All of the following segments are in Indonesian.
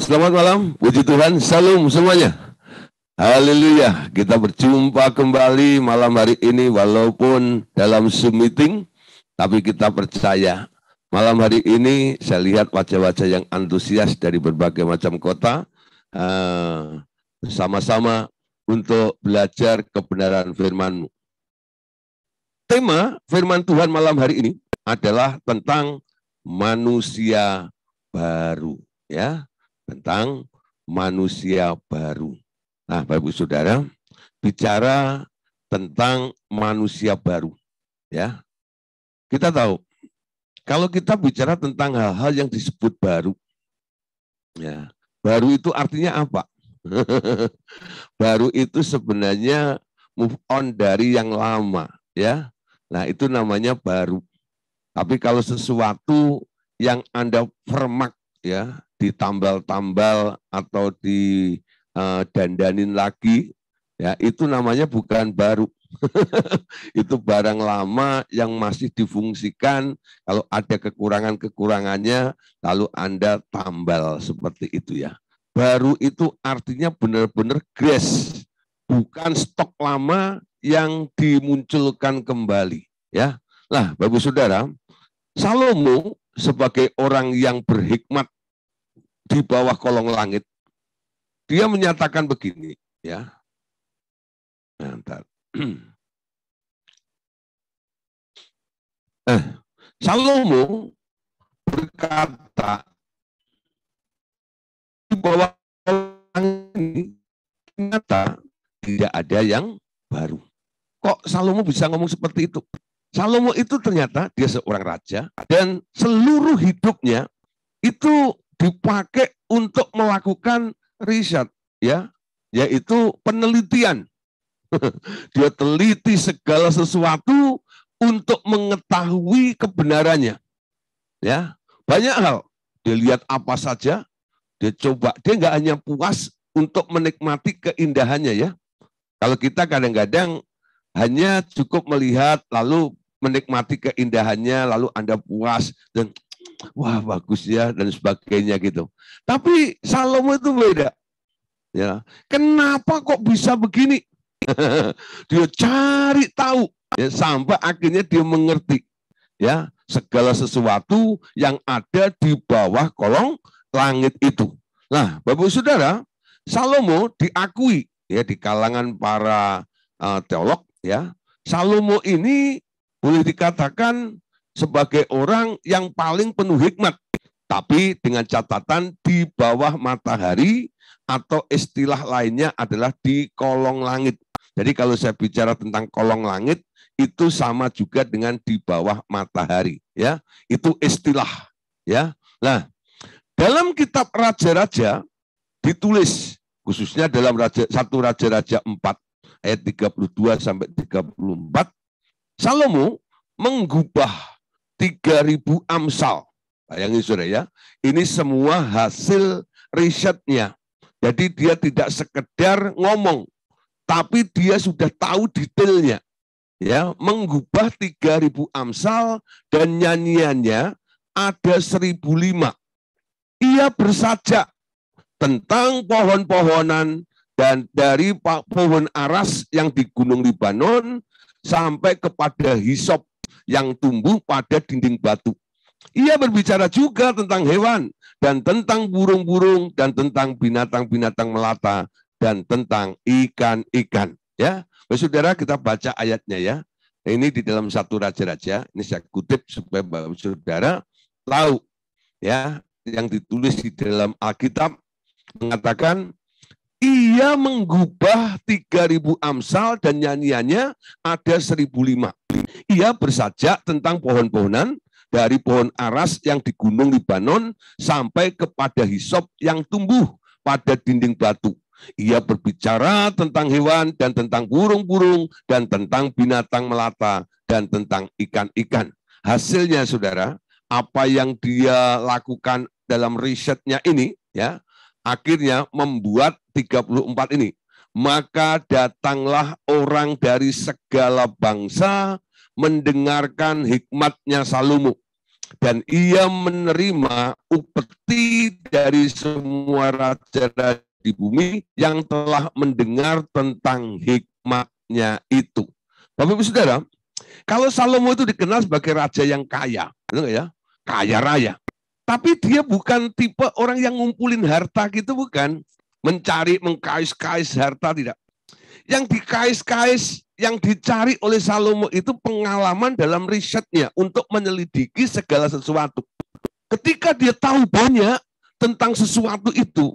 Selamat malam, puji Tuhan, salam semuanya. Haleluya, kita berjumpa kembali malam hari ini walaupun dalam Zoom meeting, tapi kita percaya malam hari ini saya lihat wajah-wajah yang antusias dari berbagai macam kota, bersama-sama untuk belajar kebenaran firman-Mu. Tema firman Tuhan malam hari ini adalah tentang manusia baru, ya. Tentang manusia baru. Nah, Bapak Ibu Saudara, bicara tentang manusia baru, ya. Kita tahu, kalau kita bicara tentang hal-hal yang disebut baru, ya, baru itu artinya apa? Baru itu sebenarnya move on dari yang lama, ya. Nah, itu namanya baru. Tapi kalau sesuatu yang Anda permak, ya, ditambal-tambal atau didandanin lagi, ya itu namanya bukan baru. Itu barang lama yang masih difungsikan, kalau ada kekurangan-kekurangannya, lalu Anda tambal seperti itu, ya. Baru itu artinya benar-benar grace, bukan stok lama yang dimunculkan kembali, ya. Nah, Bapak Saudara, Salomo sebagai orang yang berhikmat di bawah kolong langit, dia menyatakan begini, ya. Salomo berkata, di bawah kolong langit ini ternyata tidak ada yang baru. Kok Salomo bisa ngomong seperti itu? Salomo itu ternyata dia seorang raja dan seluruh hidupnya itu dipakai untuk melakukan riset, ya, yaitu penelitian. Dia teliti segala sesuatu untuk mengetahui kebenarannya, ya. Banyak hal, dia lihat apa saja, dia coba. Dia nggak hanya puas untuk menikmati keindahannya, ya. Kalau kita kadang-kadang hanya cukup melihat lalu menikmati keindahannya, lalu Anda puas dan wah bagus ya dan sebagainya gitu. Tapi Salomo itu beda. Ya, kenapa kok bisa begini? Dia cari tahu, ya, sampai akhirnya dia mengerti, ya, segala sesuatu yang ada di bawah kolong langit itu. Nah, Bapak Saudara, Salomo diakui, ya, di kalangan para teolog, ya. Salomo ini boleh dikatakan sebagai orang yang paling penuh hikmat, tapi dengan catatan di bawah matahari atau istilah lainnya adalah di kolong langit. Jadi kalau saya bicara tentang kolong langit, itu sama juga dengan di bawah matahari, ya. Itu istilah, ya. Nah, dalam kitab Raja-Raja ditulis, khususnya dalam satu Raja-Raja 4 ayat 32 sampai 34, Salomo menggubah 3.000 amsal. Bayangin saudara, ya, ini semua hasil risetnya. Jadi dia tidak sekedar ngomong, tapi dia sudah tahu detailnya. Ya, menggubah 3.000 amsal dan nyanyiannya ada 1.005. Ia bersajak tentang pohon-pohonan dan dari pohon aras yang di Gunung Libanon sampai kepada hisop yang tumbuh pada dinding batu. Ia berbicara juga tentang hewan dan tentang burung-burung dan tentang binatang-binatang melata dan tentang ikan-ikan. Ya, saudara, kita baca ayatnya, ya. Ini di dalam satu Raja-Raja. Ini saya kutip supaya Bapak Saudara tahu, ya, yang ditulis di dalam Alkitab mengatakan ia menggubah 3.000 amsal dan nyanyiannya ada 1.005. Ia bersajak tentang pohon-pohonan dari pohon aras yang di Gunung Libanon sampai kepada hisop yang tumbuh pada dinding batu. Ia berbicara tentang hewan dan tentang burung-burung dan tentang binatang melata dan tentang ikan-ikan. Hasilnya, saudara, apa yang dia lakukan dalam risetnya ini, ya, akhirnya membuat 34 ini. Maka datanglah orang dari segala bangsa mendengarkan hikmatnya Salomo. dan ia menerima upeti dari semua raja-raja di bumi yang telah mendengar tentang hikmatnya itu. Bapak Ibu Saudara, kalau Salomo itu dikenal sebagai raja yang kaya, benar nggak ya? Kaya raya. Tapi dia bukan tipe orang yang ngumpulin harta gitu, bukan. Mencari, mengkais-kais harta, tidak. Yang dikais-kais, yang dicari oleh Salomo itu pengalaman dalam risetnya untuk menyelidiki segala sesuatu. Ketika dia tahu banyak tentang sesuatu itu,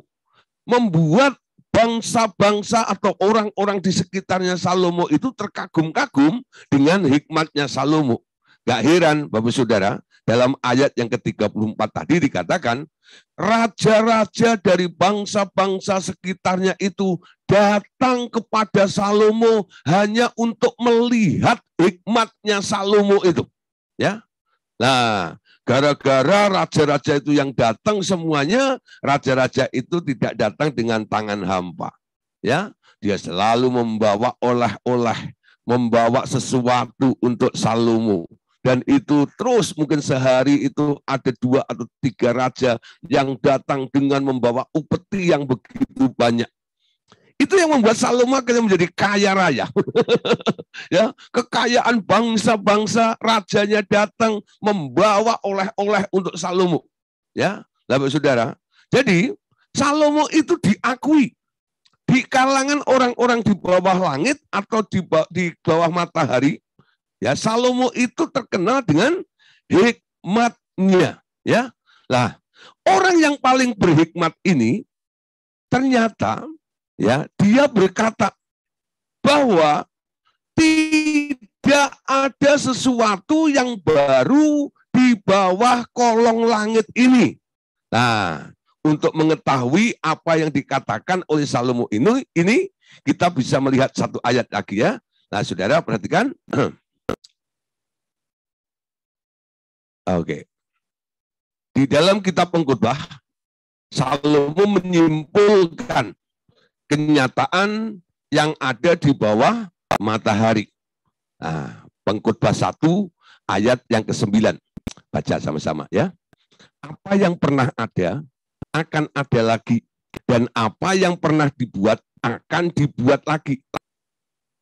membuat bangsa-bangsa atau orang-orang di sekitarnya Salomo itu terkagum-kagum dengan hikmatnya Salomo. Gak heran, Bapak Saudara, dalam ayat yang ke-34 tadi dikatakan, raja-raja dari bangsa-bangsa sekitarnya itu datang kepada Salomo hanya untuk melihat hikmatnya Salomo itu. Ya, nah, gara-gara raja-raja itu yang datang semuanya, raja-raja itu tidak datang dengan tangan hampa. Ya, dia selalu membawa oleh-oleh, membawa sesuatu untuk Salomo. Dan itu terus mungkin sehari itu ada 2 atau 3 raja yang datang dengan membawa upeti yang begitu banyak. Itu yang membuat Salomo akhirnya menjadi kaya raya. Ya, kekayaan bangsa-bangsa, rajanya datang membawa oleh-oleh untuk Salomo. Ya, Bapak Saudara. Jadi Salomo itu diakui di kalangan orang-orang di bawah langit atau di bawah matahari. Ya, Salomo itu terkenal dengan hikmatnya. Ya, lah orang yang paling berhikmat ini ternyata ya dia berkata bahwa tidak ada sesuatu yang baru di bawah kolong langit ini. Nah, untuk mengetahui apa yang dikatakan oleh Salomo ini kita bisa melihat satu ayat lagi ya. Nah, saudara perhatikan. Oke. Di dalam kitab Pengkhotbah, Salomo menyimpulkan kenyataan yang ada di bawah matahari. Nah, Pengkhotbah 1 ayat yang ke-9. Baca sama-sama ya. Apa yang pernah ada akan ada lagi, dan apa yang pernah dibuat akan dibuat lagi.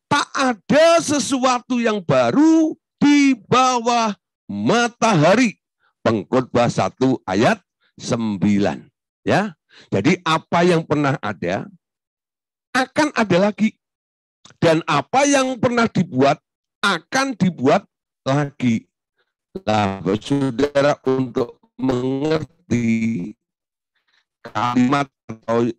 Tak ada sesuatu yang baru di bawah matahari. Pengkhotbah 1 ayat 9. Ya. Jadi apa yang pernah ada akan ada lagi. Dan apa yang pernah dibuat akan dibuat lagi. Nah, saudara, untuk mengerti kalimat atau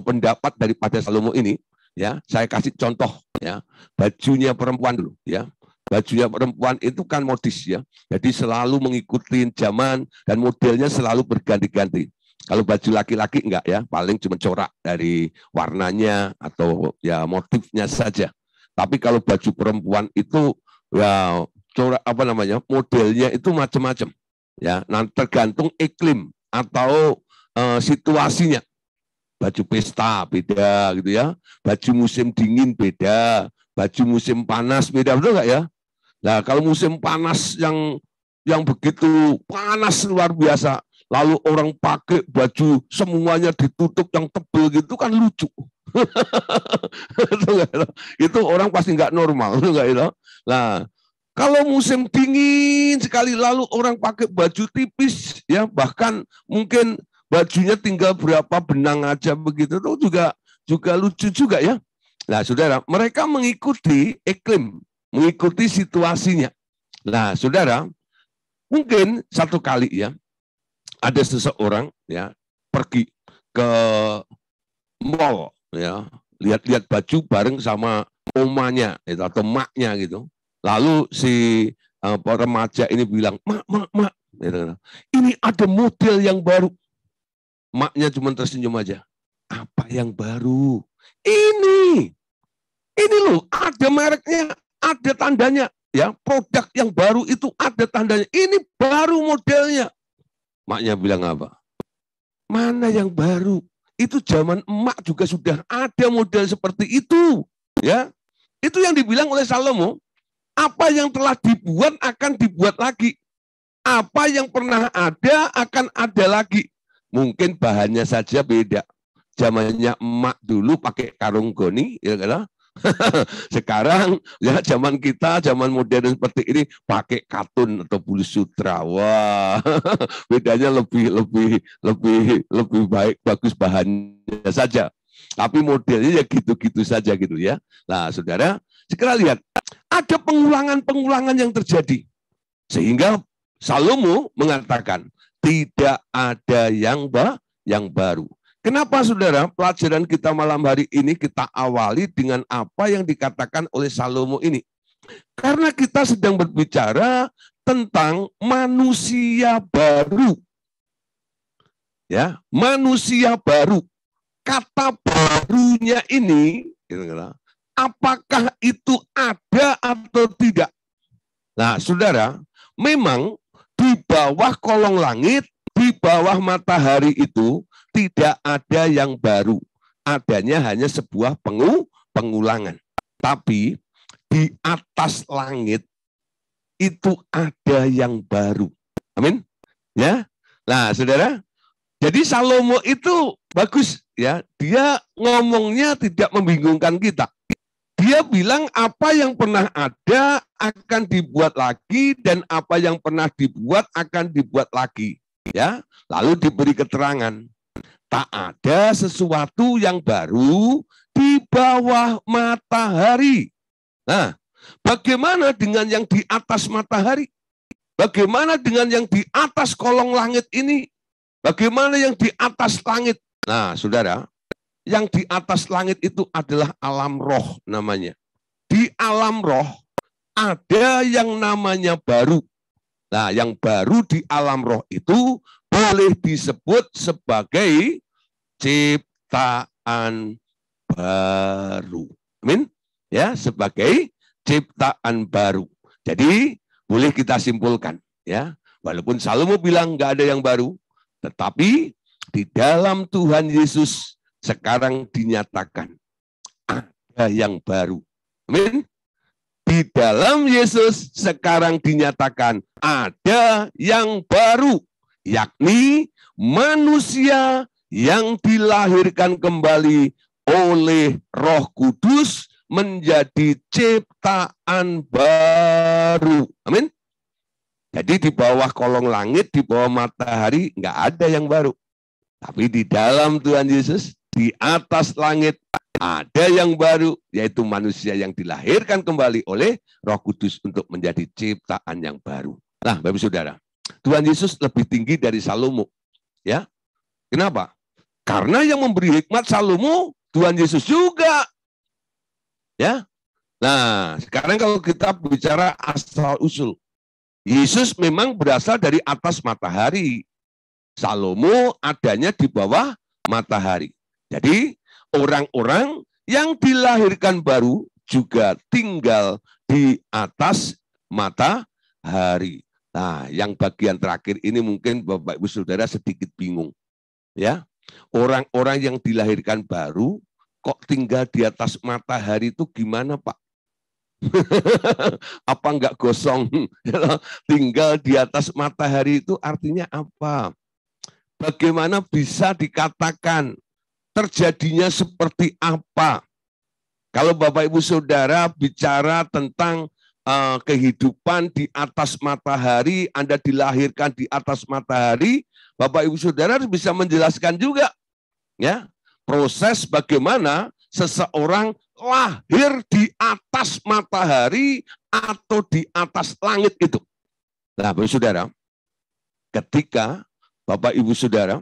pendapat daripada Salomo ini, ya, saya kasih contoh ya, bajunya perempuan dulu ya. Bajunya perempuan itu kan modis ya. Jadi selalu mengikuti zaman dan modelnya selalu berganti-ganti. Kalau baju laki-laki enggak ya, paling cuma corak dari warnanya atau ya motifnya saja. Tapi kalau baju perempuan itu ya corak apa namanya, modelnya itu macam-macam. Ya, nanti tergantung iklim atau situasinya. Baju pesta beda gitu ya, baju musim dingin beda, baju musim panas beda, betul nggak ya? Nah, kalau musim panas yang begitu panas luar biasa, lalu orang pakai baju semuanya ditutup yang tebal gitu kan lucu. Itu orang pasti nggak normal, nggak itu. Nah, kalau musim dingin sekali lalu orang pakai baju tipis ya, bahkan mungkin bajunya tinggal berapa benang aja begitu, itu juga lucu juga ya. Nah, saudara, mereka mengikuti iklim, mengikuti situasinya. Nah, saudara, mungkin satu kali ya, ada seseorang ya pergi ke mall ya, lihat-lihat baju bareng sama omanya atau maknya gitu. Lalu si remaja ini bilang, mak, gitu. Ini ada model yang baru. Maknya cuma tersenyum aja. Apa yang baru? Ini loh, ada mereknya, ada tandanya. Ya, produk yang baru itu ada tandanya. Ini baru modelnya. Maknya bilang apa? Mana yang baru? Itu zaman emak juga sudah ada model seperti itu. Ya, itu yang dibilang oleh Salomo. Apa yang telah dibuat akan dibuat lagi. Apa yang pernah ada akan ada lagi. Mungkin bahannya saja beda. Zamannya emak dulu pakai karung goni, ya kan? Sekarang ya zaman kita, zaman modern seperti ini pakai katun atau bulu sutra. Wah, bedanya lebih baik, bagus bahannya saja. Tapi modelnya ya gitu-gitu saja gitu ya. Nah, saudara, sekarang lihat ada pengulangan-pengulangan yang terjadi sehingga Salomo mengatakan tidak ada yang baru. Kenapa saudara pelajaran kita malam hari ini kita awali dengan apa yang dikatakan oleh Salomo ini? Karena kita sedang berbicara tentang manusia baru. Ya, manusia baru. Kata barunya ini, apakah itu ada atau tidak? Nah, saudara, memang di bawah kolong langit, di bawah matahari itu tidak ada yang baru. Adanya hanya sebuah pengulangan. Tapi di atas langit itu ada yang baru. Amin. Ya. Nah, saudara, jadi Salomo itu bagus ya. Dia ngomongnya tidak membingungkan kita. Dia bilang apa yang pernah ada akan dibuat lagi dan apa yang pernah dibuat akan dibuat lagi. Ya, lalu diberi keterangan. Tak ada sesuatu yang baru di bawah matahari. Nah, bagaimana dengan yang di atas matahari? Bagaimana dengan yang di atas kolong langit ini? Bagaimana yang di atas langit? Nah, saudara, yang di atas langit itu adalah alam roh namanya. Di alam roh ada yang namanya baru. Nah, yang baru di alam roh itu boleh disebut sebagai ciptaan baru. Amin. Ya, sebagai ciptaan baru. Jadi, boleh kita simpulkan ya. Walaupun Salomo bilang nggak ada yang baru, tetapi di dalam Tuhan Yesus sekarang dinyatakan ada yang baru. Amin. Di dalam Yesus sekarang dinyatakan ada yang baru, yakni manusia yang dilahirkan kembali oleh Roh Kudus menjadi ciptaan baru. Amin. Jadi di bawah kolong langit, di bawah matahari nggak ada yang baru. Tapi di dalam Tuhan Yesus, di atas langit ada yang baru, yaitu manusia yang dilahirkan kembali oleh Roh Kudus untuk menjadi ciptaan yang baru. Nah, Bapak Saudara, Tuhan Yesus lebih tinggi dari Salomo. Ya, kenapa? Karena yang memberi hikmat Salomo, Tuhan Yesus juga. Ya, nah sekarang kalau kita bicara asal usul, Yesus memang berasal dari atas matahari. Salomo adanya di bawah matahari. Jadi orang-orang yang dilahirkan baru juga tinggal di atas matahari. Nah, yang bagian terakhir ini mungkin Bapak Ibu Saudara sedikit bingung. Ya, orang-orang yang dilahirkan baru kok tinggal di atas matahari itu gimana, Pak? Apa enggak gosong? Tinggal di atas matahari itu artinya apa? Bagaimana bisa dikatakan terjadinya seperti apa? Kalau Bapak Ibu Saudara bicara tentang kehidupan di atas matahari, Anda dilahirkan di atas matahari, Bapak Ibu Saudara bisa menjelaskan juga ya, proses bagaimana seseorang lahir di atas matahari atau di atas langit itu. Nah, Bapak Saudara, ketika Bapak Ibu Saudara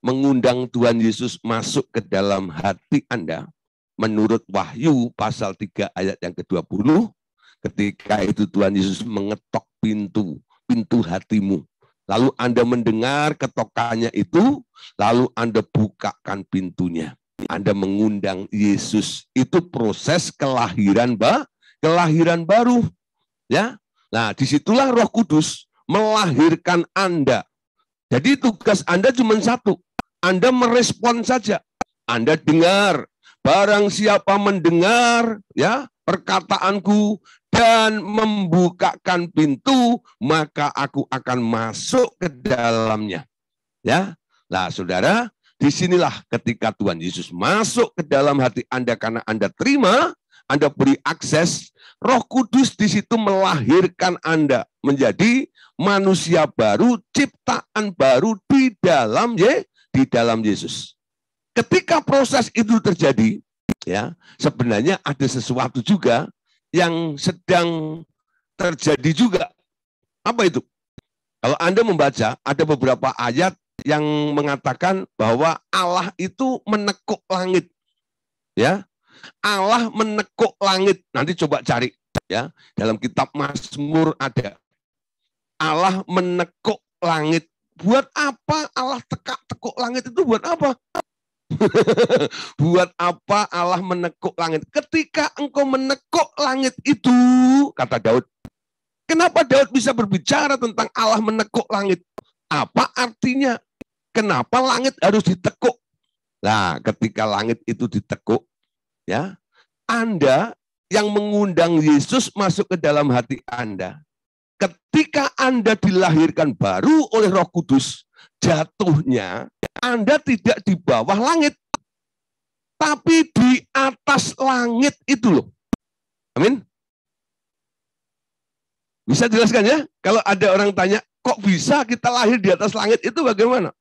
mengundang Tuhan Yesus masuk ke dalam hati Anda, menurut Wahyu pasal 3 ayat yang ke-20, ketika itu Tuhan Yesus mengetok pintu hatimu. Lalu Anda mendengar ketokannya itu, lalu Anda bukakan pintunya. Anda mengundang Yesus. Itu proses kelahiran baru. Ya. Nah, disitulah Roh Kudus melahirkan Anda. Jadi tugas Anda cuma satu. Anda merespon saja. Anda dengar. Barang siapa mendengar ya perkataanku dan membukakan pintu, maka aku akan masuk ke dalamnya. Ya, nah saudara, disinilah ketika Tuhan Yesus masuk ke dalam hati Anda karena Anda terima, Anda beri akses, Roh Kudus di situ melahirkan Anda menjadi manusia baru, ciptaan baru di dalam Yesus. Ketika proses itu terjadi, ya, sebenarnya ada sesuatu juga yang sedang terjadi juga. Apa itu? Kalau Anda membaca, ada beberapa ayat yang mengatakan bahwa Allah itu menekuk langit. Ya, Allah menekuk langit. Nanti coba cari, ya, dalam kitab Mazmur ada. Allah menekuk langit. Buat apa Allah tekuk langit itu buat apa? Buat apa Allah menekuk langit? Ketika engkau menekuk langit itu, kata Daud, kenapa Daud bisa berbicara tentang Allah menekuk langit? Apa artinya? Kenapa langit harus ditekuk? Nah, ketika langit itu ditekuk, ya, Anda yang mengundang Yesus masuk ke dalam hati Anda. Ketika Anda dilahirkan baru oleh Roh Kudus, jatuhnya Anda tidak di bawah langit, tapi di atas langit itu loh. Amin. Bisa jelaskan ya? Kalau ada orang tanya, kok bisa kita lahir di atas langit itu bagaimana?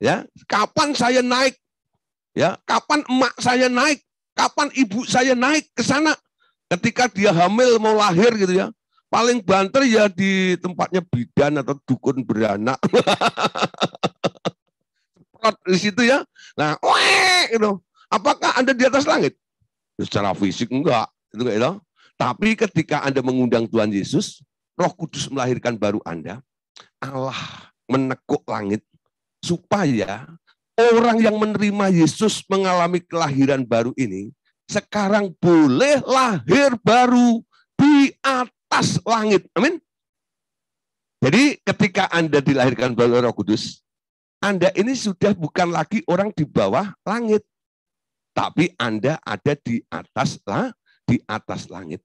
Ya, kapan saya naik? Ya, kapan emak saya naik? Kapan ibu saya naik ke sana? Ketika dia hamil mau lahir gitu ya. Paling banter ya di tempatnya bidan atau dukun beranak. Di situ ya. Nah, gitu. Apakah Anda di atas langit? Secara fisik enggak, itu enggak ya. Tapi ketika Anda mengundang Tuhan Yesus, Roh Kudus melahirkan baru Anda, Allah menekuk langit supaya orang yang menerima Yesus mengalami kelahiran baru ini sekarang boleh lahir baru di atas langit. Amin. Jadi ketika Anda dilahirkan baru Roh Kudus, Anda ini sudah bukan lagi orang di bawah langit, tapi Anda ada di atas langit.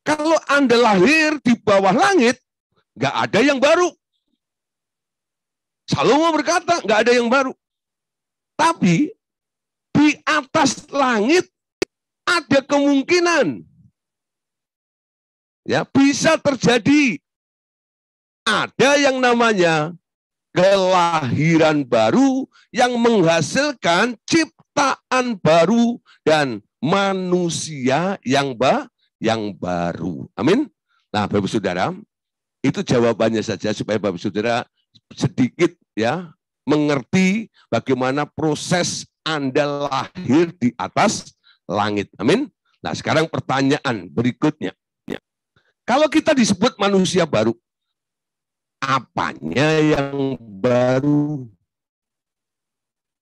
Kalau Anda lahir di bawah langit, nggak ada yang baru. Salomo berkata, nggak ada yang baru. Tapi di atas langit ada kemungkinan, ya, bisa terjadi ada yang namanya kelahiran baru yang menghasilkan ciptaan baru dan manusia yang baru. Amin. Nah, Bapak Saudara, itu jawabannya saja supaya Bapak Saudara sedikit ya mengerti bagaimana proses Anda lahir di atas langit. Amin. Nah, sekarang pertanyaan berikutnya. Kalau kita disebut manusia baru, apanya yang baru?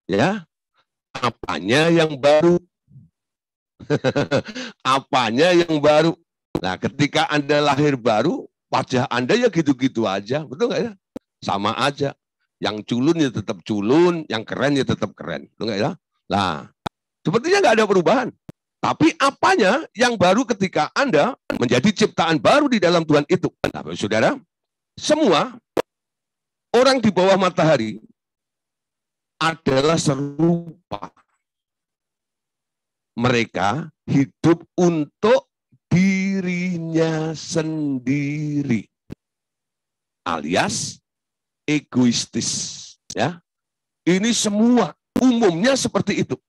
Ya, apanya yang baru? Apanya yang baru? Nah, ketika Anda lahir baru, wajah Anda ya gitu-gitu aja, betul nggak ya? Sama aja. Yang culun ya tetap culun, yang keren ya tetap keren, betul nggak ya? Nah, sepertinya nggak ada perubahan. Tapi apanya yang baru ketika Anda menjadi ciptaan baru di dalam Tuhan itu? Nah, saudara, semua orang di bawah matahari adalah serupa. Mereka hidup untuk dirinya sendiri, alias egoistis. Ya, ini semua umumnya seperti itu.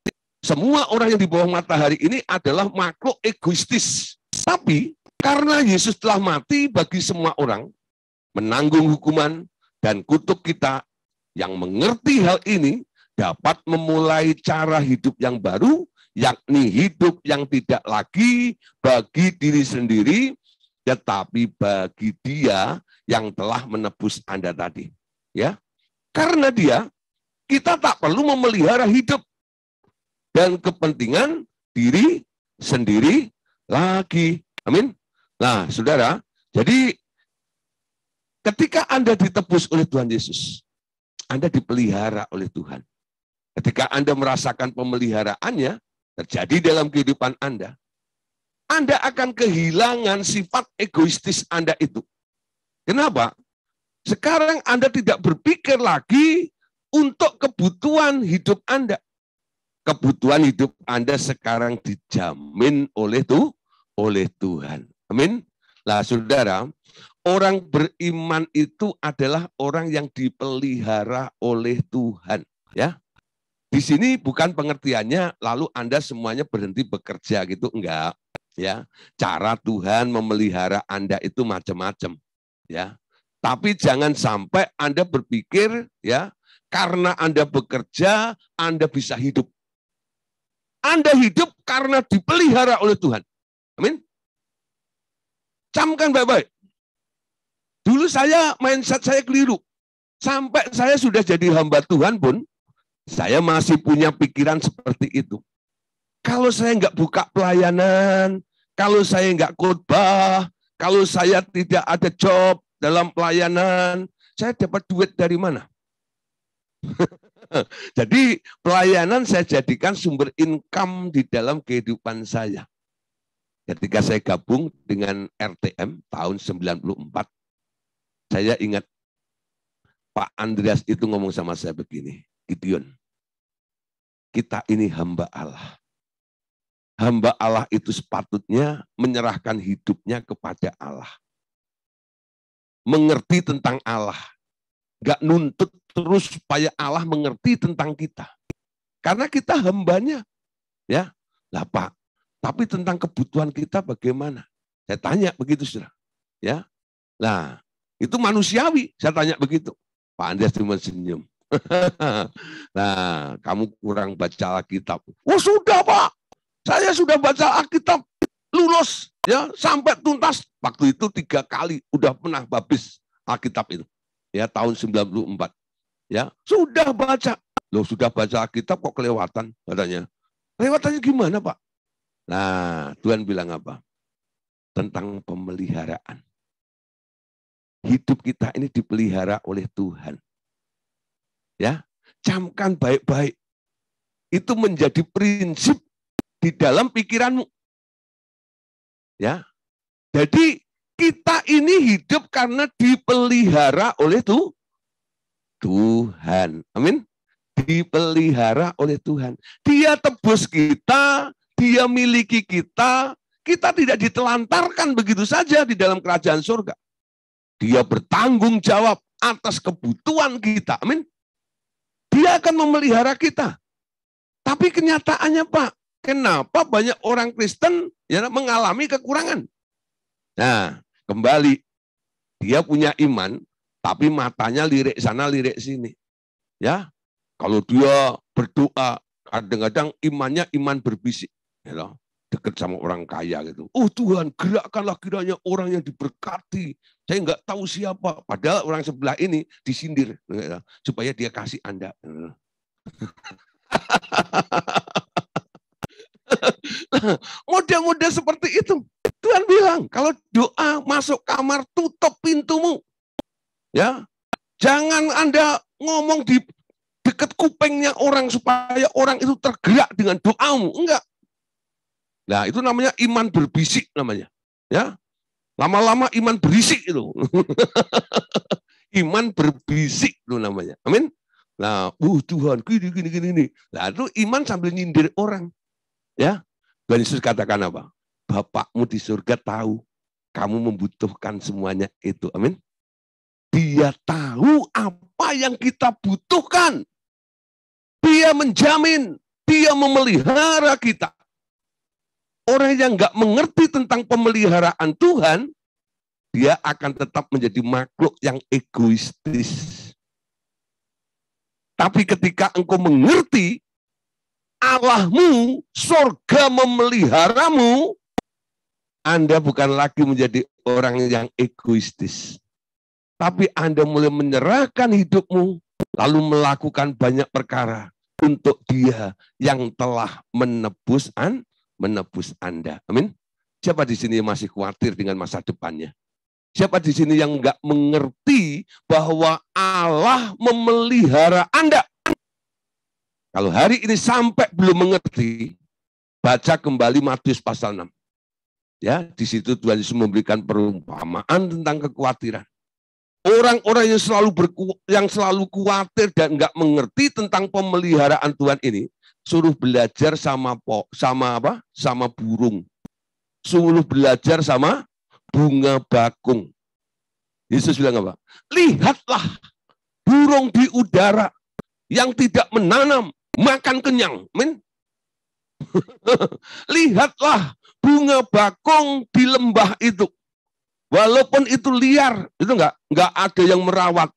Semua orang yang di bawah matahari ini adalah makhluk egoistis. Tapi karena Yesus telah mati bagi semua orang, menanggung hukuman dan kutuk kita, yang mengerti hal ini dapat memulai cara hidup yang baru, yakni hidup yang tidak lagi bagi diri sendiri, tetapi bagi Dia yang telah menebus Anda tadi. Ya, karena Dia, kita tak perlu memelihara hidup dan kepentingan diri sendiri lagi. Amin. Nah, saudara, jadi ketika Anda ditebus oleh Tuhan Yesus, Anda dipelihara oleh Tuhan. Ketika Anda merasakan pemeliharaannya terjadi dalam kehidupan Anda, Anda akan kehilangan sifat egoistis Anda itu. Kenapa? Sekarang Anda tidak berpikir lagi untuk kebutuhan hidup Anda. Kebutuhan hidup Anda sekarang dijamin oleh Tuhan. Amin. Lah saudara, orang beriman itu adalah orang yang dipelihara oleh Tuhan. Ya, di sini bukan pengertiannya lalu Anda semuanya berhenti bekerja gitu, enggak. Ya, cara Tuhan memelihara Anda itu macam-macam. Ya, tapi jangan sampai Anda berpikir ya karena Anda bekerja Anda bisa hidup. Anda hidup karena dipelihara oleh Tuhan. Amin. Camkan baik-baik. Dulu mindset saya keliru. Sampai saya sudah jadi hamba Tuhan pun, saya masih punya pikiran seperti itu. Kalau saya nggak buka pelayanan, kalau saya nggak khotbah, kalau saya tidak ada job dalam pelayanan, saya dapat duit dari mana? Jadi pelayanan saya jadikan sumber income di dalam kehidupan saya. Ketika saya gabung dengan RTM tahun 94, saya ingat Pak Andreas itu ngomong sama saya begini, Gideon, kita ini hamba Allah. Hamba Allah itu sepatutnya menyerahkan hidupnya kepada Allah. Mengerti tentang Allah. Gak nuntut terus supaya Allah mengerti tentang kita. Karena kita hambanya. Ya, lah Pak, tapi tentang kebutuhan kita bagaimana? Saya tanya begitu, saudara. Ya, nah itu manusiawi. Saya tanya begitu. Pak Andreas cuma senyum. Nah, kamu kurang baca Alkitab. Oh sudah Pak, saya sudah baca Alkitab lulus ya sampai tuntas. Waktu itu 3 kali udah pernah habis Alkitab itu. Ya tahun 94. Ya, sudah baca. Loh, sudah baca Alkitab kok kelewatan katanya. Lewatannya gimana, Pak? Nah, Tuhan bilang apa? Tentang pemeliharaan. Hidup kita ini dipelihara oleh Tuhan. Ya, camkan baik-baik. Itu menjadi prinsip di dalam pikiranmu. Ya. Jadi kita ini hidup karena dipelihara oleh Tuhan. Amin. Dipelihara oleh Tuhan. Dia tebus kita, dia miliki kita. Kita tidak ditelantarkan begitu saja di dalam kerajaan surga. Dia bertanggung jawab atas kebutuhan kita. Amin. Dia akan memelihara kita. Tapi kenyataannya Pak, kenapa banyak orang Kristen ya mengalami kekurangan? Nah, kembali dia punya iman, tapi matanya lirik sana lirik sini. Ya, kalau dia berdoa, kadang-kadang imannya iman berbisik, ya loh, dekat sama orang kaya gitu. Oh Tuhan, gerakkanlah kiranya orang yang diberkati. Saya nggak tahu siapa, padahal orang sebelah ini disindir supaya dia kasih Anda. Model-model seperti itu. Tuhan bilang, kalau doa masuk kamar, tutup pintumu. Ya, jangan Anda ngomong di dekat kupingnya orang supaya orang itu tergerak dengan doamu. Enggak. Nah, itu namanya iman berbisik namanya. Ya, lama-lama iman berisik itu. Iman berbisik itu namanya. Amin. Nah, Tuhan, gini. Nah, itu iman sambil nyindir orang. Ya, Tuhan Yesus katakan apa? Bapakmu di surga tahu kamu membutuhkan semuanya itu. Amin. Dia tahu apa yang kita butuhkan. Dia menjamin, dia memelihara kita. Orang yang nggak mengerti tentang pemeliharaan Tuhan, dia akan tetap menjadi makhluk yang egoistis. Tapi ketika engkau mengerti Allahmu, surga memeliharamu, Anda bukan lagi menjadi orang yang egoistis. Tapi Anda mulai menyerahkan hidupmu, lalu melakukan banyak perkara untuk Dia yang telah menebus Anda. Amin. Siapa di sini yang masih khawatir dengan masa depannya? Siapa di sini yang nggak mengerti bahwa Allah memelihara Anda? Kalau hari ini sampai belum mengerti, baca kembali Matius pasal 6. Ya, di situ Tuhan Yesus memberikan perumpamaan tentang kekhawatiran. Orang-orang yang selalu khawatir dan nggak mengerti tentang pemeliharaan Tuhan ini, suruh belajar sama burung. Suruh belajar sama bunga bakung. Yesus bilang apa? Lihatlah burung di udara yang tidak menanam, makan kenyang. Amin. Lihatlah bunga bakung di lembah itu. Walaupun itu liar, itu nggak ada yang merawat.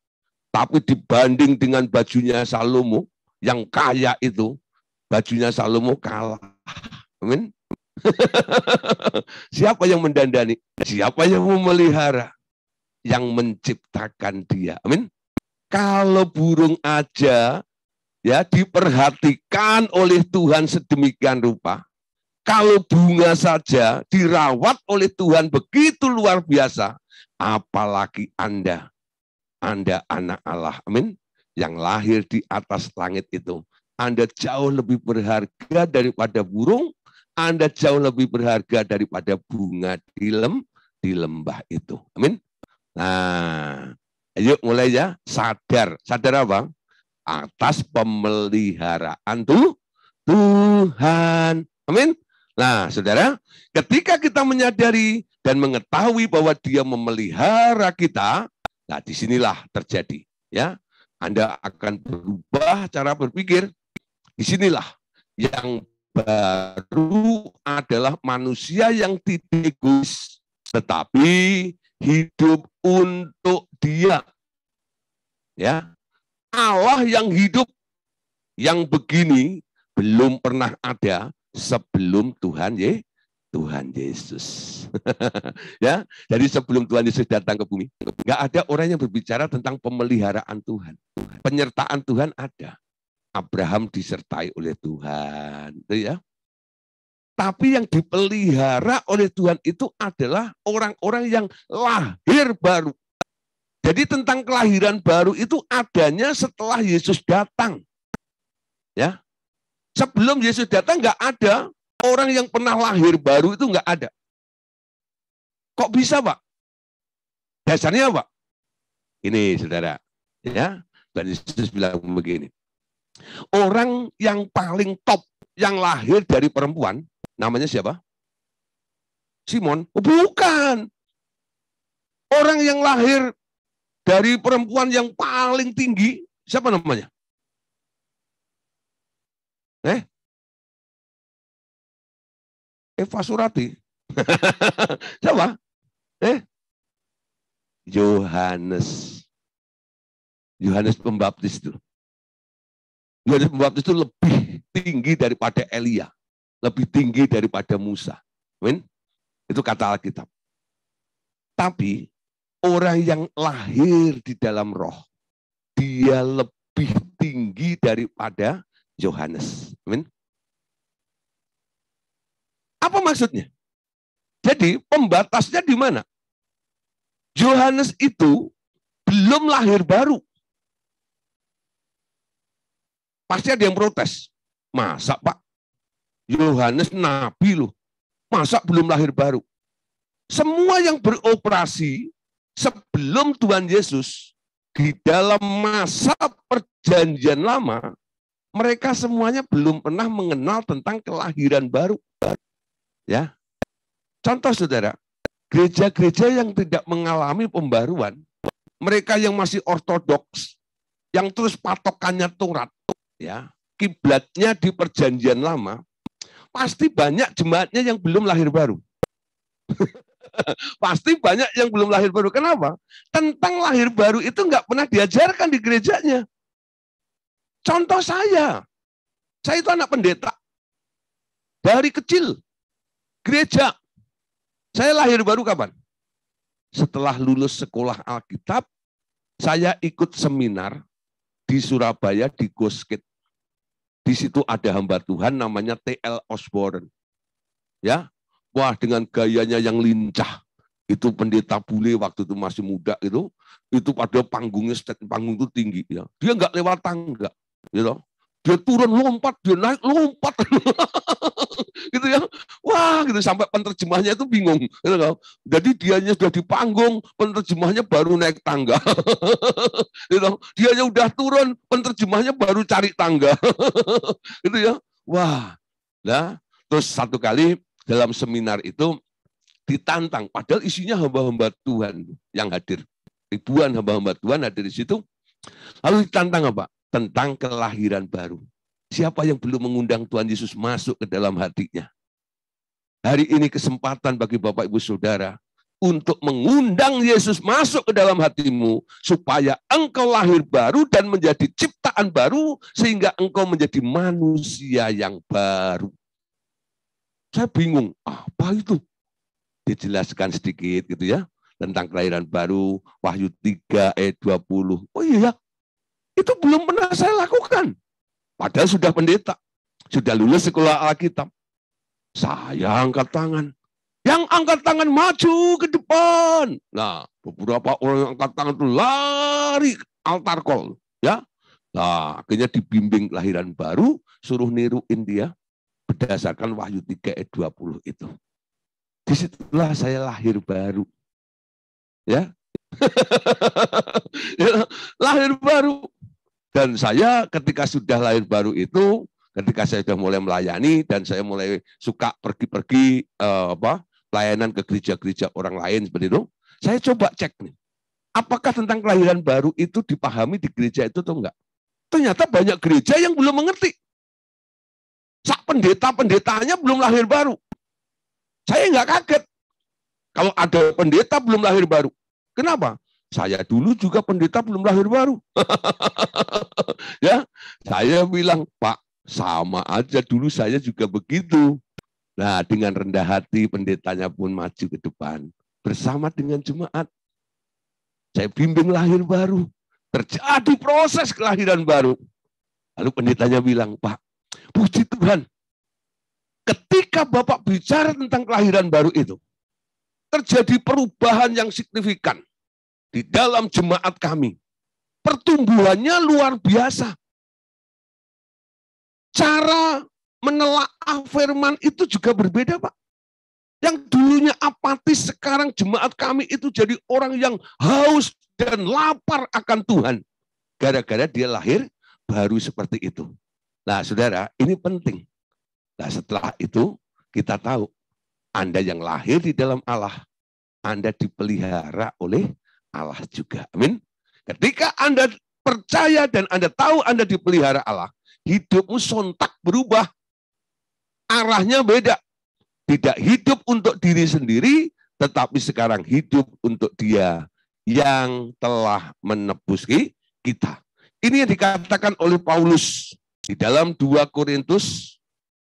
Tapi dibanding dengan bajunya Salomo, yang kaya itu, bajunya Salomo kalah. Amin. Siapa yang mendandani? Siapa yang memelihara? Yang menciptakan dia. Amin. Kalau burung aja ya diperhatikan oleh Tuhan sedemikian rupa, kalau bunga saja dirawat oleh Tuhan begitu luar biasa, apalagi Anda anak Allah, amin, yang lahir di atas langit itu. Anda jauh lebih berharga daripada burung, Anda jauh lebih berharga daripada bunga di lembah itu, amin. Nah, ayo mulai ya, sadar apa? Atas pemeliharaan Tuhan, amin. Nah, saudara, ketika kita menyadari dan mengetahui bahwa Dia memelihara kita, nah disinilah terjadi, ya. Anda akan berubah cara berpikir. Disinilah yang baru adalah manusia yang tidak egois, tetapi hidup untuk Dia. Ya, Allah yang hidup yang begini belum pernah ada sebelum Tuhan Yesus. Ya, jadi sebelum Tuhan Yesus datang ke bumi, nggak ada orang yang berbicara tentang pemeliharaan Tuhan. Penyertaan Tuhan ada. Abraham disertai oleh Tuhan, itu ya. Tapi yang dipelihara oleh Tuhan itu adalah orang-orang yang lahir baru. Jadi tentang kelahiran baru itu adanya setelah Yesus datang. Ya. Sebelum Yesus datang nggak ada orang yang pernah lahir baru, itu nggak ada. Kok bisa, Pak? Dasarnya, Pak? Ini, saudara. Ya, dan Yesus bilang begini. Orang yang paling top yang lahir dari perempuan, namanya siapa? Simon? Oh, bukan. Orang yang lahir dari perempuan yang paling tinggi, siapa namanya? Eva Surati. Siapa? Yohanes. Yohanes Pembaptis itu. Yohanes Pembaptis itu lebih tinggi daripada Elia. Lebih tinggi daripada Musa. Amin? Itu kata Alkitab. Tapi orang yang lahir di dalam roh, dia lebih tinggi daripada Yohanes. Amin? Apa maksudnya? Jadi pembatasnya di mana? Yohanes itu belum lahir baru. Pasti ada yang protes. Masa, Pak? Yohanes nabi loh. Masa belum lahir baru? Semua yang beroperasi sebelum Tuhan Yesus di dalam masa perjanjian lama, mereka semuanya belum pernah mengenal tentang kelahiran baru. Ya, contoh saudara, gereja-gereja yang tidak mengalami pembaruan, mereka yang masih ortodoks, yang terus patokannya Taurat, ya, kiblatnya di perjanjian lama, pasti banyak jemaatnya yang belum lahir baru. Pasti banyak yang belum lahir baru. Kenapa? Tentang lahir baru itu nggak pernah diajarkan di gerejanya. Contoh saya itu anak pendeta. Dari kecil, gereja. Saya lahir baru kapan? Setelah lulus sekolah Alkitab, saya ikut seminar di Surabaya di Goskit. Di situ ada hamba Tuhan namanya T.L. Osborne. Ya, wah dengan gayanya yang lincah. Itu pendeta bule waktu itu masih muda itu pada panggungnya, panggung itu tinggi. Ya. Dia nggak lewat tangga. Gitu. Dia turun lompat, dia naik lompat. Gitu ya. Wah, gitu sampai penerjemahnya itu bingung. Gitu. Jadi dianya sudah di panggung, penerjemahnya baru naik tangga. Gitu. Dianya udah turun, penerjemahnya baru cari tangga. Gitu ya. Wah. Nah, terus satu kali dalam seminar itu ditantang, padahal isinya hamba-hamba Tuhan yang hadir. Ribuan hamba-hamba Tuhan hadir di situ. Lalu ditantang apa? Tentang kelahiran baru. Siapa yang belum mengundang Tuhan Yesus masuk ke dalam hatinya? Hari ini kesempatan bagi Bapak Ibu Saudara untuk mengundang Yesus masuk ke dalam hatimu supaya engkau lahir baru dan menjadi ciptaan baru sehingga engkau menjadi manusia yang baru. Saya bingung, apa itu? Dijelaskan sedikit gitu ya tentang kelahiran baru, Wahyu 3 ayat 20. Oh iya, itu belum pernah saya lakukan. Padahal sudah pendeta, sudah lulus sekolah Alkitab. Saya angkat tangan. Yang angkat tangan maju ke depan. Nah, beberapa orang yang angkat tangan itu lari altar call. Ya. Nah, akhirnya dibimbing kelahiran baru, suruh niruin dia berdasarkan Wahyu 3 ayat 20 itu. Disitulah saya lahir baru. Ya. Lahir baru. Dan saya ketika sudah lahir baru itu, ketika saya sudah mulai melayani dan saya mulai suka pergi-pergi pelayanan ke gereja-gereja orang lain seperti itu, saya coba cek nih, apakah tentang kelahiran baru itu dipahami di gereja itu atau enggak? Ternyata banyak gereja yang belum mengerti. Sak pendeta-pendetanya belum lahir baru. Saya enggak kaget kalau ada pendeta belum lahir baru. Kenapa? Saya dulu juga pendeta belum lahir baru. Ya, saya bilang, Pak, sama aja dulu saya juga begitu. Nah, dengan rendah hati pendetanya pun maju ke depan bersama dengan jemaat. Saya bimbing lahir baru. Terjadi proses kelahiran baru. Lalu pendetanya bilang, Pak, puji Tuhan. Ketika Bapak bicara tentang kelahiran baru itu, terjadi perubahan yang signifikan di dalam jemaat kami. Pertumbuhannya luar biasa. Cara menelaah firman itu juga berbeda, Pak. Yang dulunya apatis, sekarang jemaat kami itu jadi orang yang haus dan lapar akan Tuhan. Gara-gara dia lahir baru seperti itu. Nah, saudara, ini penting. Nah, setelah itu kita tahu, Anda yang lahir di dalam Allah, Anda dipelihara oleh Allah juga. Amin. Ketika Anda percaya dan Anda tahu Anda dipelihara Allah, hidupmu sontak berubah. Arahnya beda. Tidak hidup untuk diri sendiri, tetapi sekarang hidup untuk Dia yang telah menebus kita. Ini yang dikatakan oleh Paulus di dalam 2 Korintus